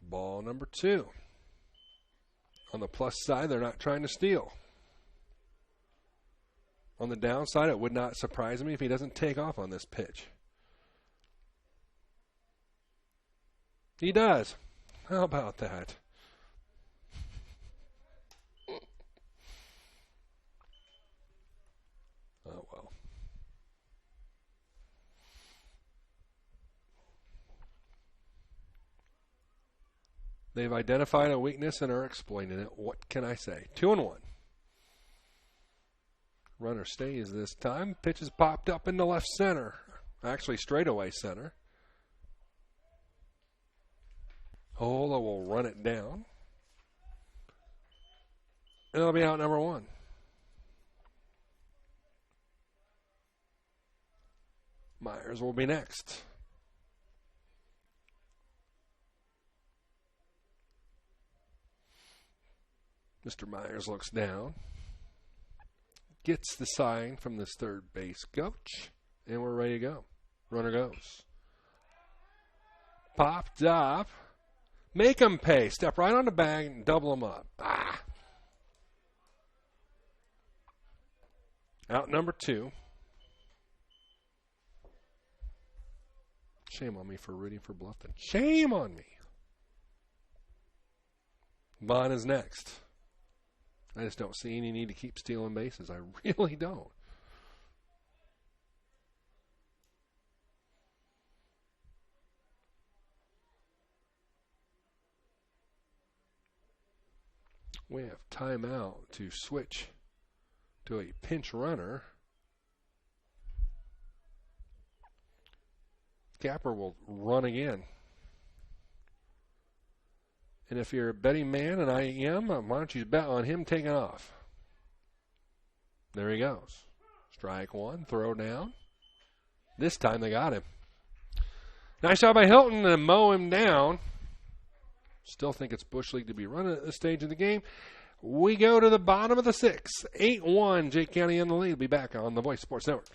Ball number 2. On the plus side, they're not trying to steal. On the downside, it would not surprise me if he doesn't take off on this pitch. He does. How about that? Oh, well. They've identified a weakness and are exploiting it. What can I say? 2-1. Runner stays this time. Pitch is popped up into left center. Actually, straightaway center. Ola will run it down. It'll be out number 1. Myers will be next. Mr. Myers looks down. Gets the sign from this third base coach. And we're ready to go. Runner goes. Popped up. Make him pay. Step right on the bag and double him up. Out number 2. Shame on me for rooting for Bluffton. Shame on me. Vaughn is next. I just don't see any need to keep stealing bases. I really don't. We have timeout to switch to a pinch runner. Capper will run again. And if you're a betting man, and I am, why don't you bet on him taking off? There he goes. Strike 1, throw down. This time they got him. Nice job by Hilton to mow him down. Still think it's Bush League to be running at this stage of the game. We go to the bottom of the 6th. 8-1, Jake County in the lead. We'll be back on the Voice Sports Network.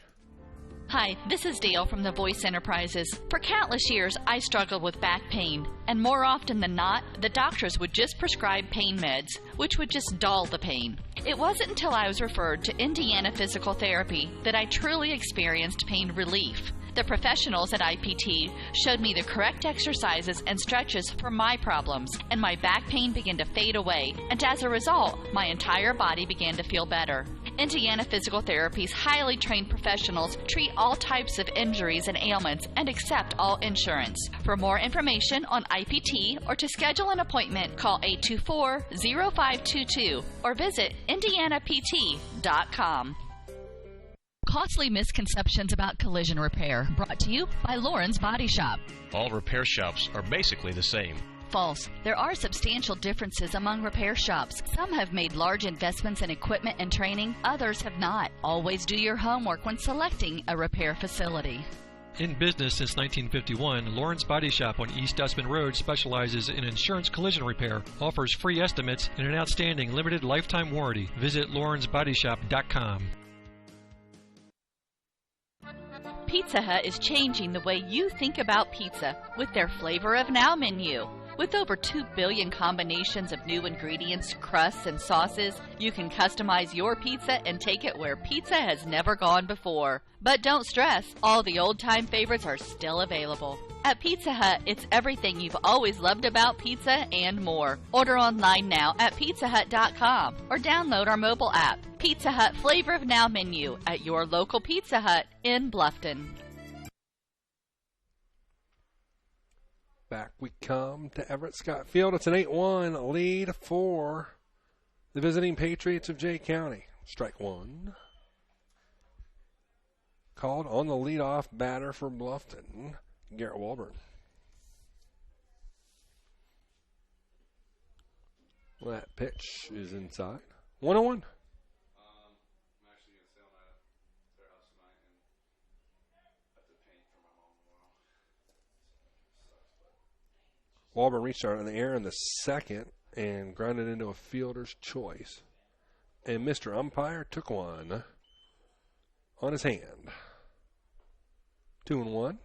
Hi, this is Dale from the Voice Enterprises. For countless years, I struggled with back pain, and more often than not, the doctors would just prescribe pain meds, which would just dull the pain. It wasn't until I was referred to Indiana Physical Therapy that I truly experienced pain relief. The professionals at IPT showed me the correct exercises and stretches for my problems, and my back pain began to fade away, and as a result, my entire body began to feel better. Indiana Physical Therapy's highly trained professionals treat all types of injuries and ailments and accept all insurance. For more information on IPT or to schedule an appointment, call 824-0522 or visit indianapt.com. Costly misconceptions about collision repair, brought to you by Lauren's Body Shop. All repair shops are basically the same. False. There are substantial differences among repair shops. Some have made large investments in equipment and training, others have not. Always do your homework when selecting a repair facility. In business since 1951, Lauren's Body Shop on East Dustman Road specializes in insurance collision repair, offers free estimates, and an outstanding limited lifetime warranty. Visit laurensbodyshop.com. Pizza Hut is changing the way you think about pizza with their Flavor of Now menu. With over 2 billion combinations of new ingredients, crusts, and sauces, you can customize your pizza and take it where pizza has never gone before. But don't stress, all the old-time favorites are still available. At Pizza Hut, it's everything you've always loved about pizza and more. Order online now at pizzahut.com or download our mobile app. Pizza Hut Flavor of Now menu at your local Pizza Hut in Bluffton. Back we come to Everett Scott Field. It's an 8-1 lead for the visiting Patriots of Jay County. Strike one. Called on the leadoff batter for Bluffton, Garrett Walburn. Well, that pitch is inside. 1-1. Walburn reached out in the air in the second and grounded into a fielder's choice. And Mr. Umpire took one on his hand. 2-1.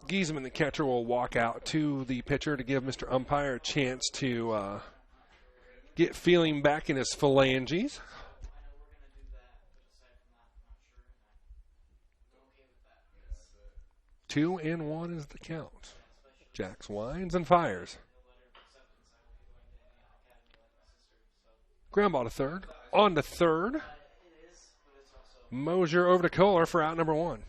Giesman, the catcher, will walk out to the pitcher to give Mr. Umpire a chance to get feeling back in his phalanges. 2-1 is the count. Jax winds and fires. Ground ball to third. On to third. Mosier over to Kohler for out number one.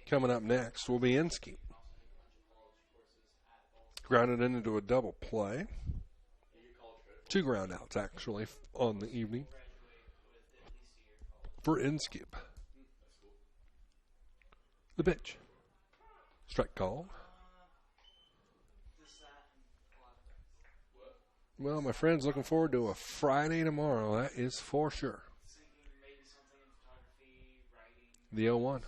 Coming up next will be Inskeep. Grounded into a double play. 2 ground outs, actually, on the evening for Inskeep. The pitch. Strike call. Well, my friend's looking forward to a Friday tomorrow. That is for sure. The 0-1.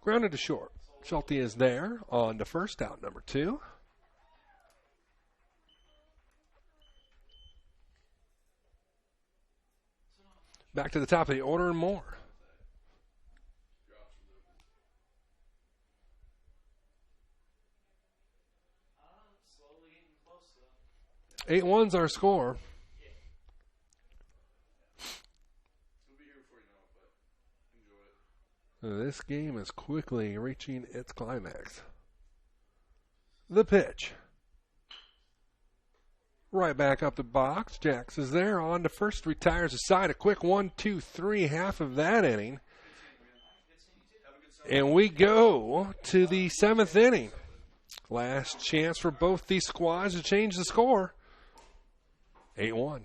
Grounded to short. Schulte is there on to first, out number 2. Back to the top of the order and more. Eight one's our score. This game is quickly reaching its climax. The pitch. Right back up the box. Jax is there. On to first. Retires aside. A quick 1-2-3 half of that inning. And we go to the 7th inning. Last chance for both these squads to change the score. 8-1.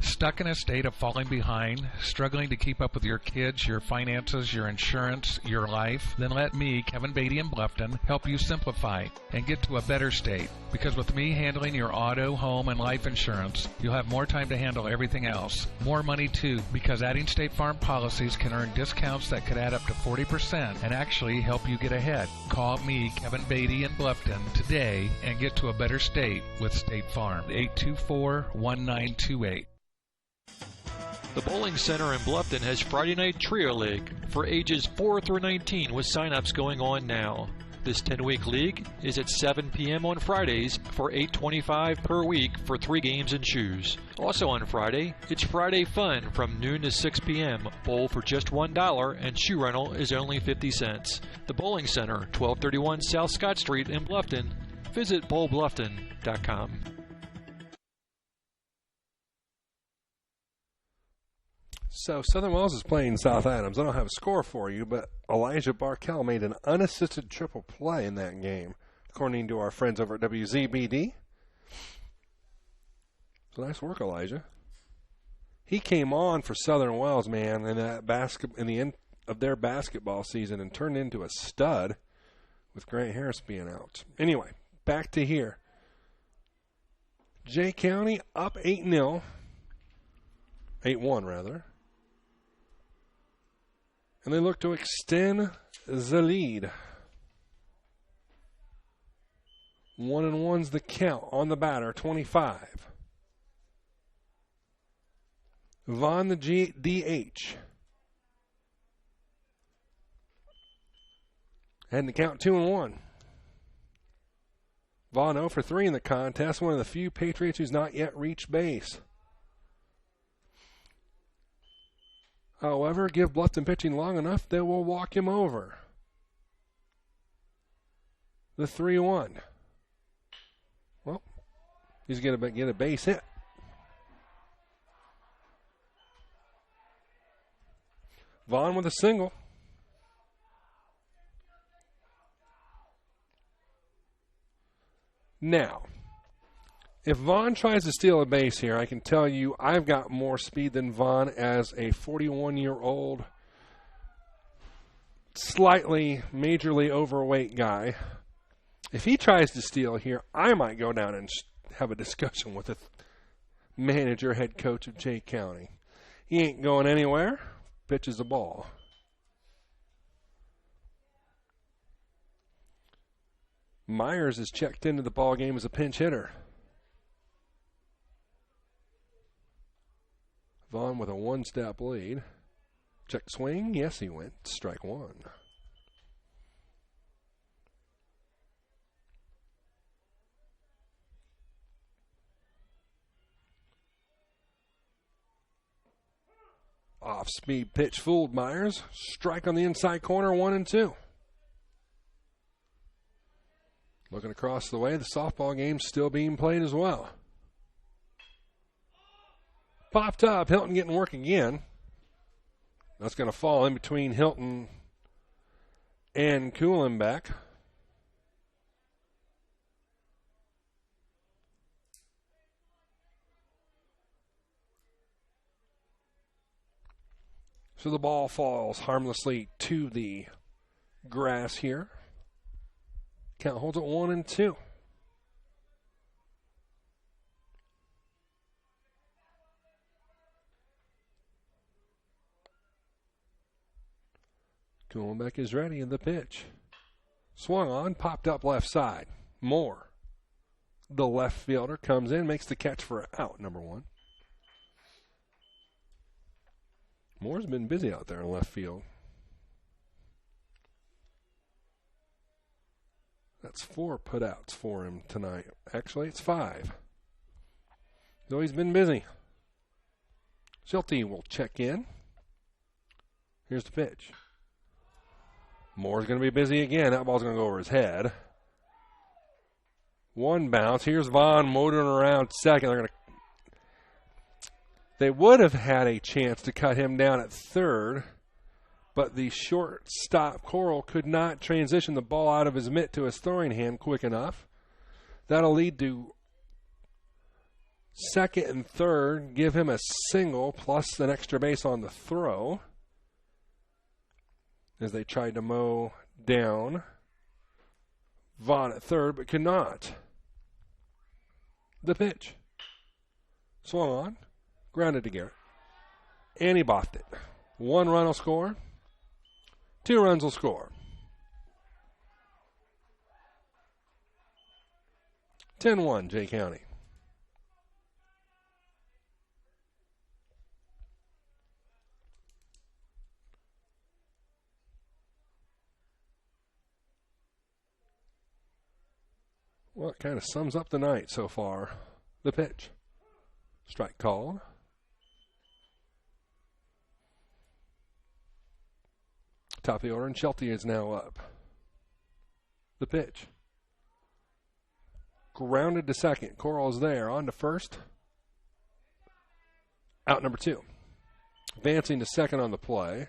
Stuck in a state of falling behind, struggling to keep up with your kids, your finances, your insurance, your life? Then let me, Kevin Beatty in Bluffton, help you simplify and get to a better state. Because with me handling your auto, home, and life insurance, you'll have more time to handle everything else. More money too, because adding State Farm policies can earn discounts that could add up to 40% and actually help you get ahead. Call me, Kevin Beatty in Bluffton, today and get to a better state with State Farm. 824-1928. The Bowling Center in Bluffton has Friday Night Trio League for ages 4 through 19 with sign-ups going on now. This 10-week league is at 7 p.m. on Fridays for $8.25 per week for 3 games and shoes. Also on Friday, it's Friday Fun from noon to 6 p.m. Bowl for just $1 and shoe rental is only 50 cents. The Bowling Center, 1231 South Scott Street in Bluffton. Visit bowlbluffton.com. So Southern Wells is playing South Adams. I don't have a score for you, but Elijah Barkell made an unassisted triple play in that game, according to our friends over at WZBD. So nice work, Elijah. He came on for Southern Wells, man, in the end of their basketball season and turned into a stud with Grant Harris being out. Anyway, back to here. Jay County up 8-0. 8-1, rather. And they look to extend the lead. 1-1's the count on the batter, 25. Vaughn, the DH. And the count 2-1. Vaughn 0 for 3 in the contest, one of the few Patriots who's not yet reached base. However, give Bluffton pitching long enough, they will walk him over. The 3-1. Well, he's going to get a base hit. Vaughn with a single. Now, if Vaughn tries to steal a base here, I can tell you I've got more speed than Vaughn as a 41-year-old, slightly majorly overweight guy. If he tries to steal here, I might go down and have a discussion with the manager, head coach of Jay County. He ain't going anywhere. Pitches the ball. Myers is checked into the ball game as a pinch hitter. Vaughn with a one-step lead. Check swing. Yes, he went. Strike one. Off-speed pitch fooled Myers. Strike on the inside corner, 1-2. Looking across the way, the softball game's still being played as well. Popped up, Hilton getting work again. That's going to fall in between Hilton and Kuhlenbeck. So the ball falls harmlessly to the grass here. Count holds at 1-2. Kuhlenbeck is ready in the pitch. Swung on, popped up left side. Moore, the left fielder, comes in, makes the catch for out, number one. Moore's been busy out there in left field. That's 4 putouts for him tonight. Actually, it's 5. Though he's been busy. Schulte will check in. Here's the pitch. Moore's going to be busy again. That ball's going to go over his head. One bounce. Here's Vaughn motoring around second. They would have had a chance to cut him down at third, but the shortstop Coral could not transition the ball out of his mitt to his throwing hand quick enough. That'll lead to second and third, give him a single plus an extra base on the throw as they tried to mow down Vaughn at third, but could not. The pitch. Swung on, grounded to Garrett, and he boffed it. 1 run will score. 2 runs will score. 10-1, Jay County. Well, it kind of sums up the night so far. The pitch. Strike called. Top of the order, and Schulte is now up. The pitch. Grounded to second. Coral's there. On to first. Out number 2. Advancing to second on the play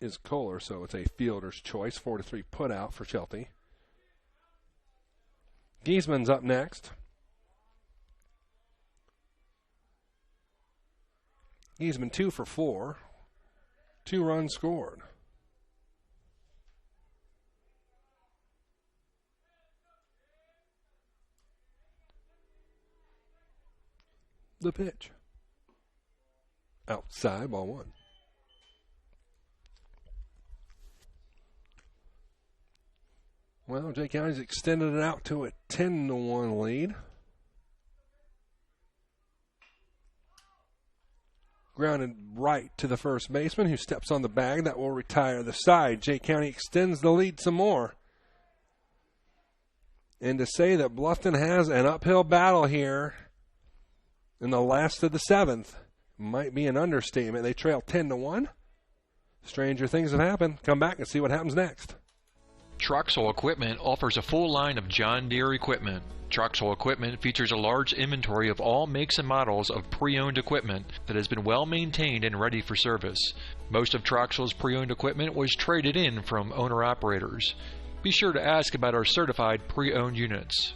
is Kohler, so it's a fielder's choice. 4-3 put out for Schulte. Giesman's up next. Giesman 2 for 4. 2 runs scored. The pitch. Outside, ball 1. Well, Jay County's extended it out to a 10-1 lead. Grounded right to the first baseman, who steps on the bag. That will retire the side. Jay County extends the lead some more. And to say that Bluffton has an uphill battle here in the last of the seventh might be an understatement. They trail 10-1. Stranger things have happened. Come back and see what happens next. Troxel Equipment offers a full line of John Deere equipment. Troxel Equipment features a large inventory of all makes and models of pre-owned equipment that has been well maintained and ready for service. Most of Troxel's pre-owned equipment was traded in from owner-operators. Be sure to ask about our certified pre-owned units.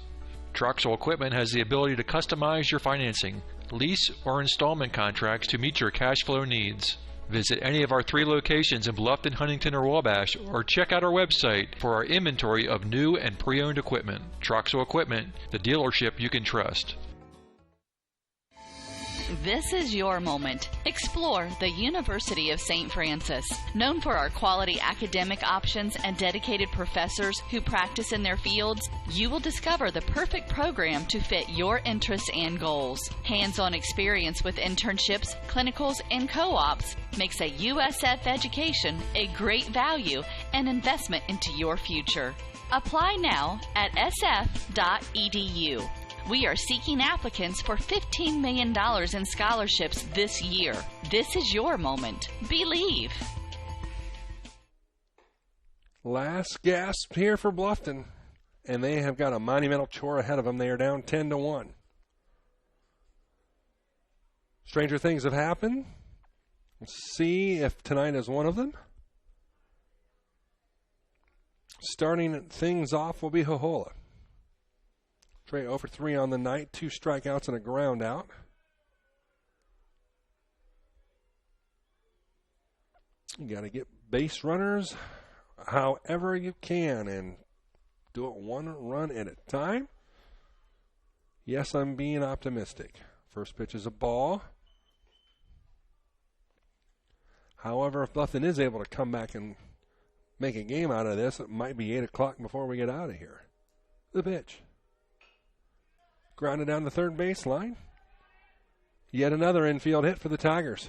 Troxel Equipment has the ability to customize your financing, lease, or installment contracts to meet your cash flow needs. Visit any of our 3 locations in Bluffton, Huntington, or Wabash, or check out our website for our inventory of new and pre-owned equipment. Troxel Equipment, the dealership you can trust. This is your moment. Explore the University of St. Francis. Known for our quality academic options and dedicated professors who practice in their fields, you will discover the perfect program to fit your interests and goals. Hands-on experience with internships, clinicals, and co-ops makes a USF education a great value and investment into your future. Apply now at sf.edu. We are seeking applicants for $15 million in scholarships this year. This is your moment. Believe. Last gasp here for Bluffton, and they have got a monumental chore ahead of them. They are down 10-1. Stranger things have happened. Let's see if tonight is one of them. Starting things off will be Hohola. Trey over 3 on the night, 2 strikeouts and a ground out. You got to get base runners however you can and do it 1 run at a time. Yes, I'm being optimistic. First pitch is a ball. However, if Bluffton is able to come back and make a game out of this, it might be 8 o'clock before we get out of here. The pitch. Grounded down the third baseline. Yet another infield hit for the Tigers.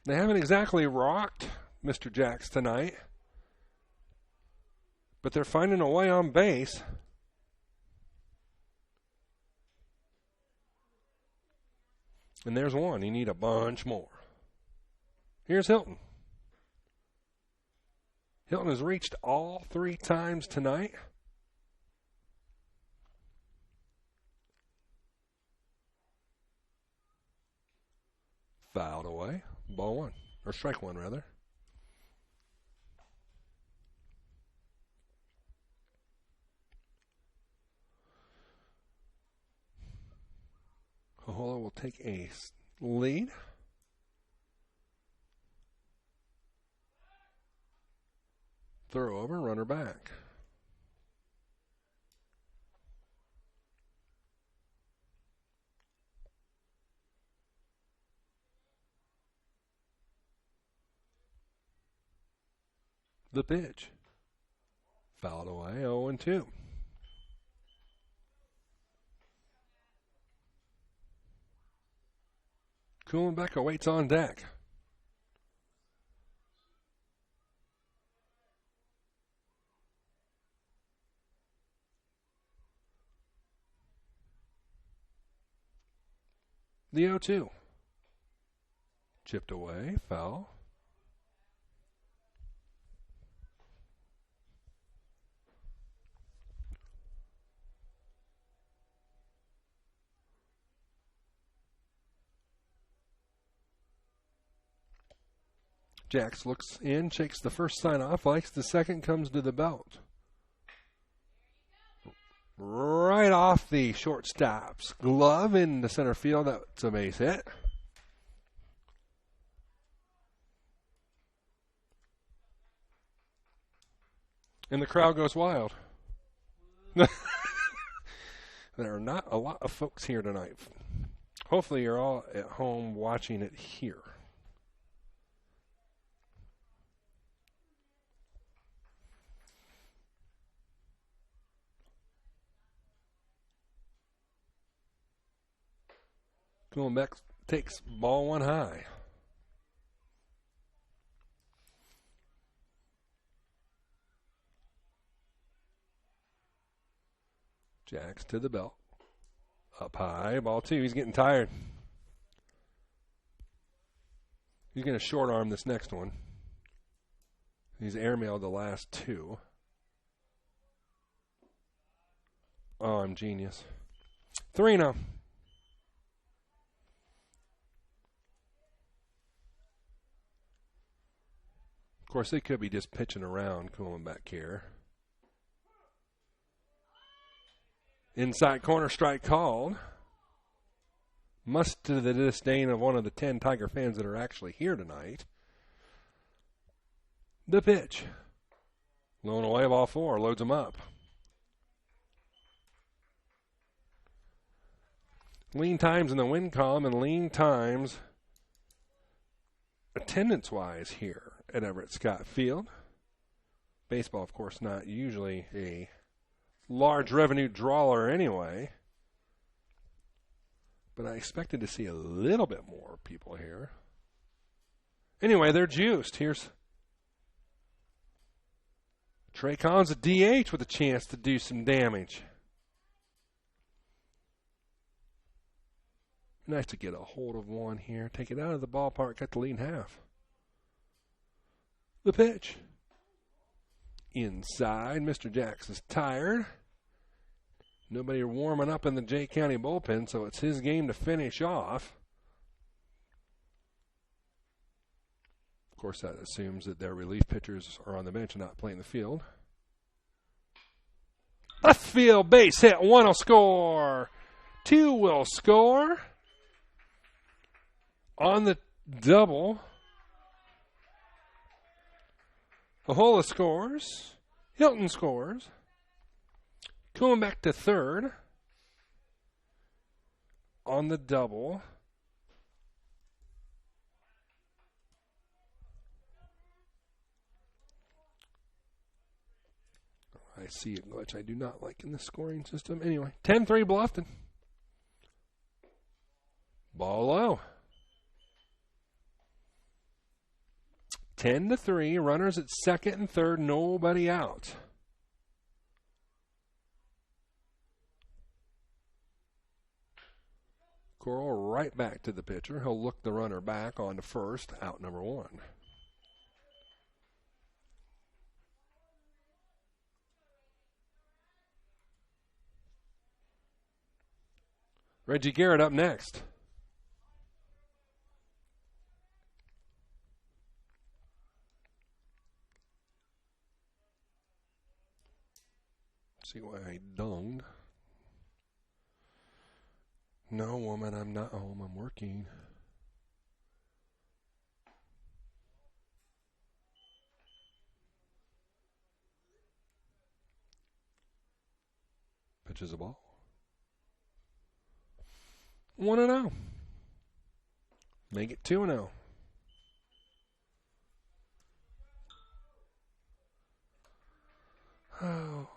They haven't exactly rocked Mr. Jacks tonight, but they're finding a way on base. And there's one. You need a bunch more. Here's Hilton. Hilton has reached all 3 times tonight. Fouled away. Ball 1. Or strike 1, rather. Hohola will take a lead. Throw over, runner back. The pitch. Fouled away, 0-2. Kuhlenbeck awaits on deck. The 0-2. Chipped away, foul. Jax looks in, shakes the first sign off, likes the second, comes to the belt. Right off the shortstop's glove in the center field. That's a base hit. And the crowd goes wild. There are not a lot of folks here tonight. Hopefully you're all at home watching it here. Kuhlenbeck takes ball one high. Jacks to the belt. Up high, ball two. He's getting tired. He's going to short arm this next one. He's airmailed the last two. Oh, I'm genius. 3-0. Of course, they could be just pitching around Kuhlenbeck here. Inside corner strike called. Much to the disdain of one of the 10 Tiger fans that are actually here tonight. The pitch. Blowing away ball four. Loads them up. Lean times in the win column and lean times attendance-wise here at Everett Scott Field. Baseball, of course, not usually a large revenue drawer anyway. But I expected to see a little bit more people here. Anyway, they're juiced. Here's Trey Collins, a DH, with a chance to do some damage. Nice to get a hold of one here. Take it out of the ballpark. Got the lead in half. The pitch. Inside. Mr. Jacks is tired. Nobody warming up in the Jay County bullpen, so it's his game to finish off. Of course, that assumes that their relief pitchers are on the bench and not playing the field. Left field base hit. One will score. Two will score. On the double, Ahola scores. Hilton scores. Going back to third. On the double. I see a glitch I do not like in the scoring system. Anyway, 10-3 Bluffton. Ball low. 10-3, runners at second and third, nobody out. Coral right back to the pitcher. He'll look the runner back on to first, out number one. Reggie Garrett up next. See why I dunged. No, woman, I'm not home. I'm working. Pitches a ball. 1-0. Make it 2-0. Oh.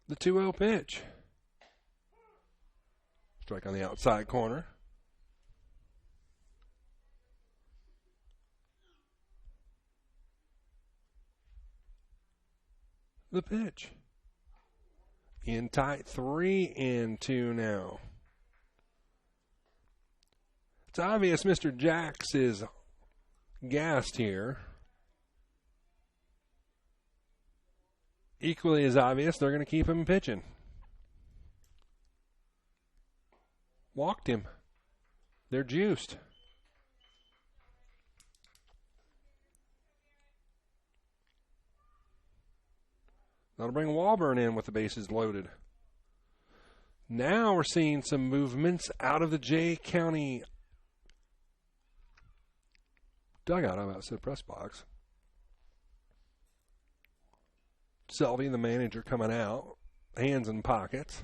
The 2-0 pitch. Strike on the outside corner. The pitch. In tight, 3-2 now. It's obvious Mr. Jacks is gassed here. Equally as obvious, they're going to keep him pitching. Walked him. They're juiced. That'll bring Walburn in with the bases loaded. Now we're seeing some movements out of the Jay County dugout. I'm outside the press box. Selvey, the manager, coming out, hands in pockets.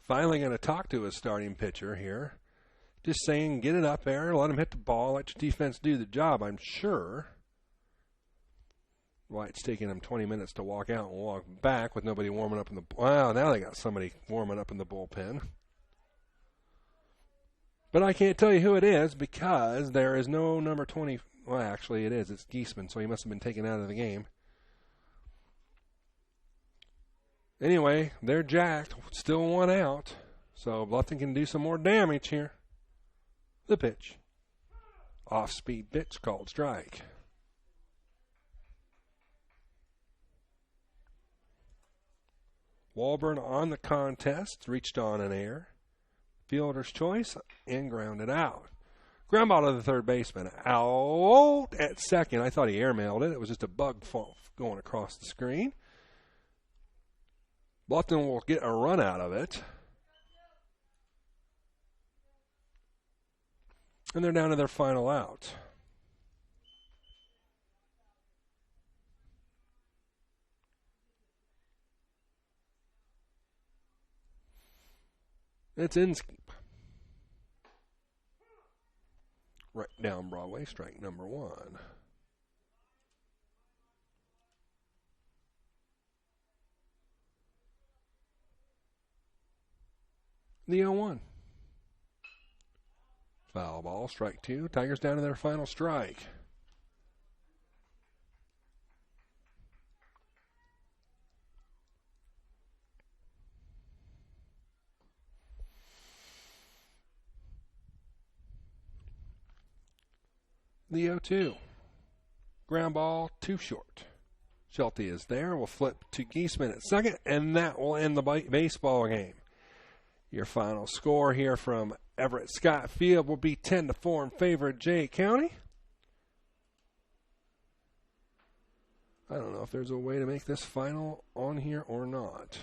Finally going to talk to his starting pitcher here. Just saying, get it up there, let them hit the ball, let your defense do the job, I'm sure. Why it's taking them 20 minutes to walk out and walk back with nobody warming up in the... Wow, now they got somebody warming up in the bullpen. But I can't tell you who it is because there is no number 20... Well, actually, it is. It's Geisman, so he must have been taken out of the game. Anyway, they're jacked. Still one out. So Bluffton can do some more damage here. The pitch. Off-speed pitch called strike. Walburn on the contest. Reached on an air. Fielder's choice and grounded out. Ground ball to the third baseman. Out at second. I thought he airmailed it. It was just a bug going across the screen. Bluffton will get a run out of it. And they're down to their final out. It's Inskeep. Right down Broadway, strike number 1. The 0-1. Foul ball, strike 2. Tigers down to their final strike. The 0-2. Ground ball, too short. Schulte is there. We'll flip to Geisman at second, and that will end the baseball game. Your final score here from Everett Scott Field will be 10-4 in favor of Jay County. I don't know if there's a way to make this final on here or not.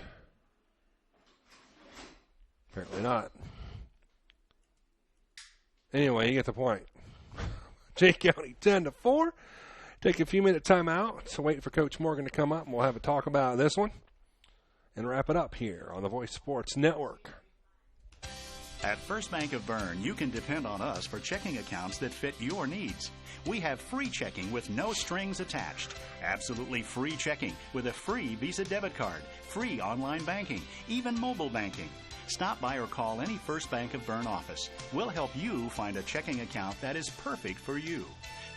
Apparently not. Anyway, you get the point. Jay County 10-4. Take a few minute timeout to wait for Coach Morgan to come up, and we'll have a talk about this one and wrap it up here on the Voice Sports Network. At First Bank of Bern, you can depend on us for checking accounts that fit your needs. We have free checking with no strings attached. Absolutely free checking with a free Visa debit card, free online banking, even mobile banking. Stop by or call any First Bank of Bern office. We'll help you find a checking account that is perfect for you.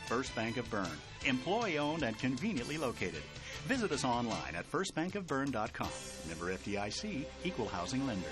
First Bank of Bern, employee-owned and conveniently located. Visit us online at firstbankofbern.com. Member FDIC, equal housing lender.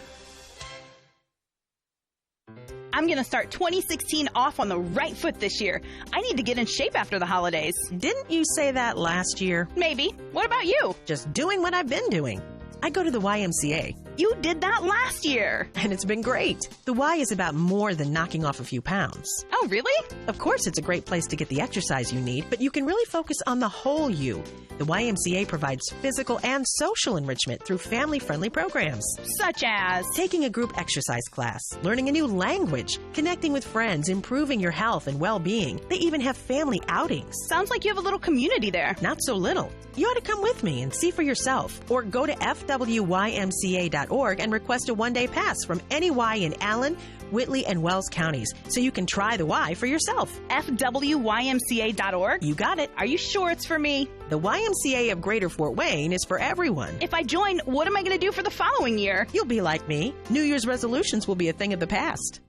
I'm going to start 2016 off on the right foot this year. I need to get in shape after the holidays. Didn't you say that last year? Maybe. What about you? Just doing what I've been doing. I go to the YMCA. You did that last year. And it's been great. The Y is about more than knocking off a few pounds. Oh, really? Of course, it's a great place to get the exercise you need, but you can really focus on the whole you. The YMCA provides physical and social enrichment through family-friendly programs. Such as? Taking a group exercise class, learning a new language, connecting with friends, improving your health and well-being. They even have family outings. Sounds like you have a little community there. Not so little. You ought to come with me and see for yourself. Or go to fwymca.org and request a one-day pass from any Y in Allen, Whitley, and Wells counties so you can try the Y for yourself. fwymca.org? You got it. Are you sure it's for me? The YMCA of Greater Fort Wayne is for everyone. If I join, what am I going to do for the following year? You'll be like me. New Year's resolutions will be a thing of the past.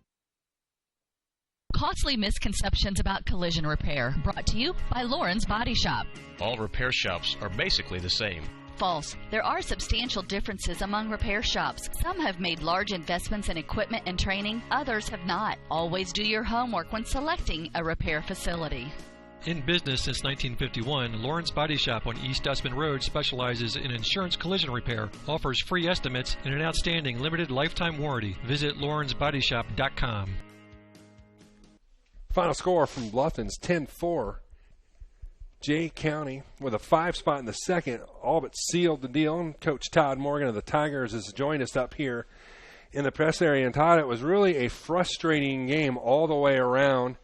Costly misconceptions about collision repair, brought to you by Lauren's Body Shop. All repair shops are basically the same. False. There are substantial differences among repair shops. Some have made large investments in equipment and training, others have not. Always do your homework when selecting a repair facility. In business since 1951, Lauren's Body Shop on East Dustman Road specializes in insurance collision repair, offers free estimates, and an outstanding limited lifetime warranty. Visit laurensbodyshop.com. Final score from Bluffton's 10-4. Jay County with a 5 spot in the second, all but sealed the deal. And Coach Todd Morgan of the Tigers has joined us up here in the press area. And Todd, it was really a frustrating game all the way around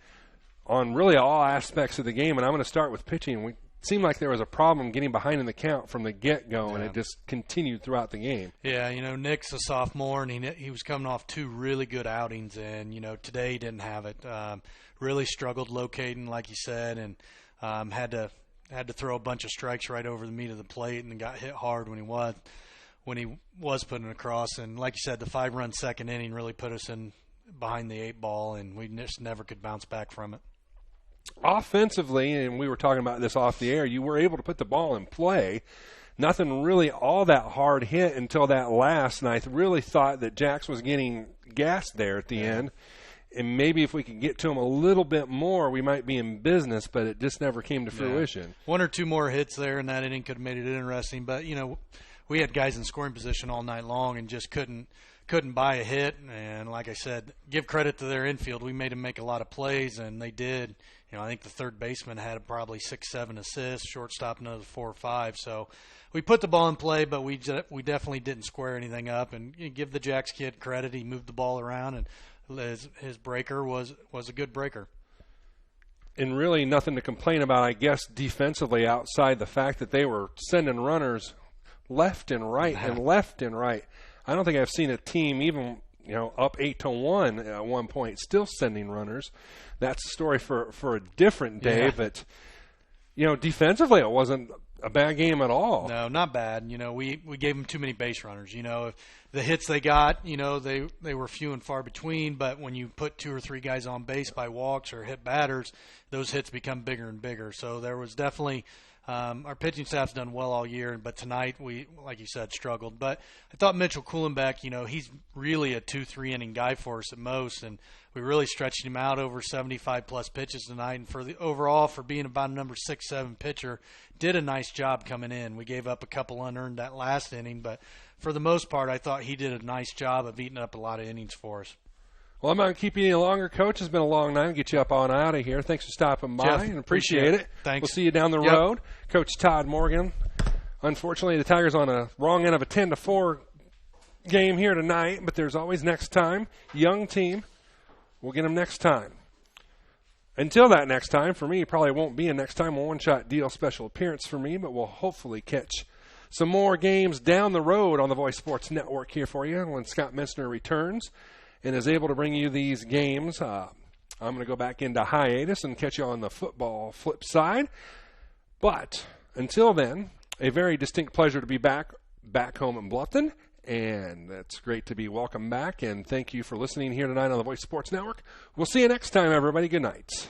on really all aspects of the game. And I'm going to start with pitching. We seemed like there was a problem getting behind in the count from the get-go, and it just continued throughout the game. Yeah, Nick's a sophomore, and he was coming off 2 really good outings, and, today he didn't have it. Really struggled locating, like you said, and had to throw a bunch of strikes right over the meat of the plate, and got hit hard when he was putting it across. And like you said, the 5-run second inning really put us in behind the 8 ball, and we just never could bounce back from it. Offensively, and we were talking about this off the air, you were able to put the ball in play. Nothing really all that hard hit until that last, and I really thought that Jax was getting gassed there at the end. And maybe if we could get to him a little bit more, we might be in business, but it just never came to fruition. 1 or 2 more hits there in that inning could have made it interesting. But, we had guys in scoring position all night long and just couldn't buy a hit. And like I said, give credit to their infield. We made them make a lot of plays, and they did. I think the third baseman had probably 6-7 assists, shortstop another 4 or 5. So we put the ball in play, but we definitely didn't square anything up. And give the Jax kid credit. He moved the ball around, and his breaker was a good breaker. And really nothing to complain about, I guess, defensively outside the fact that they were sending runners left and right and left and right. I don't think I've seen a team even, up 8-1 at one point still sending runners. That's a story for a different day. Yeah. But, defensively it wasn't a bad game at all. No, not bad. We gave them too many base runners. If the hits they got, they were few and far between. But when you put 2 or 3 guys on base by walks or hit batters, those hits become bigger and bigger. So there was definitely our pitching staff's done well all year, but tonight we, like you said, struggled. But I thought Mitchell Kuhlenbeck, he's really a 2-3 inning guy for us at most, and we really stretched him out over 75-plus pitches tonight. And overall, for being about a number 6-7 pitcher, did a nice job coming in. We gave up a couple unearned that last inning, but for the most part, I thought he did a nice job of eating up a lot of innings for us. Well, I'm not going to keep you any longer, Coach. It's been a long night. I'll get you up on out of here. Thanks for stopping by, Jeff, and appreciate it. Thanks. We'll see you down the road. Coach Todd Morgan. Unfortunately, the Tigers on a wrong end of a 10-4 game here tonight, but there's always next time. Young team. We'll get them next time. Until that next time, for me, probably won't be a next time, a one-shot deal special appearance for me, but we'll hopefully catch some more games down the road on the Voice Sports Network here for you when Scott Messner returns and is able to bring you these games. I'm going to go back into hiatus and catch you on the football flip side. But until then, a very distinct pleasure to be back home in Bluffton. And it's great to be welcome back. And thank you for listening here tonight on the Voice Sports Network. We'll see you next time, everybody. Good night.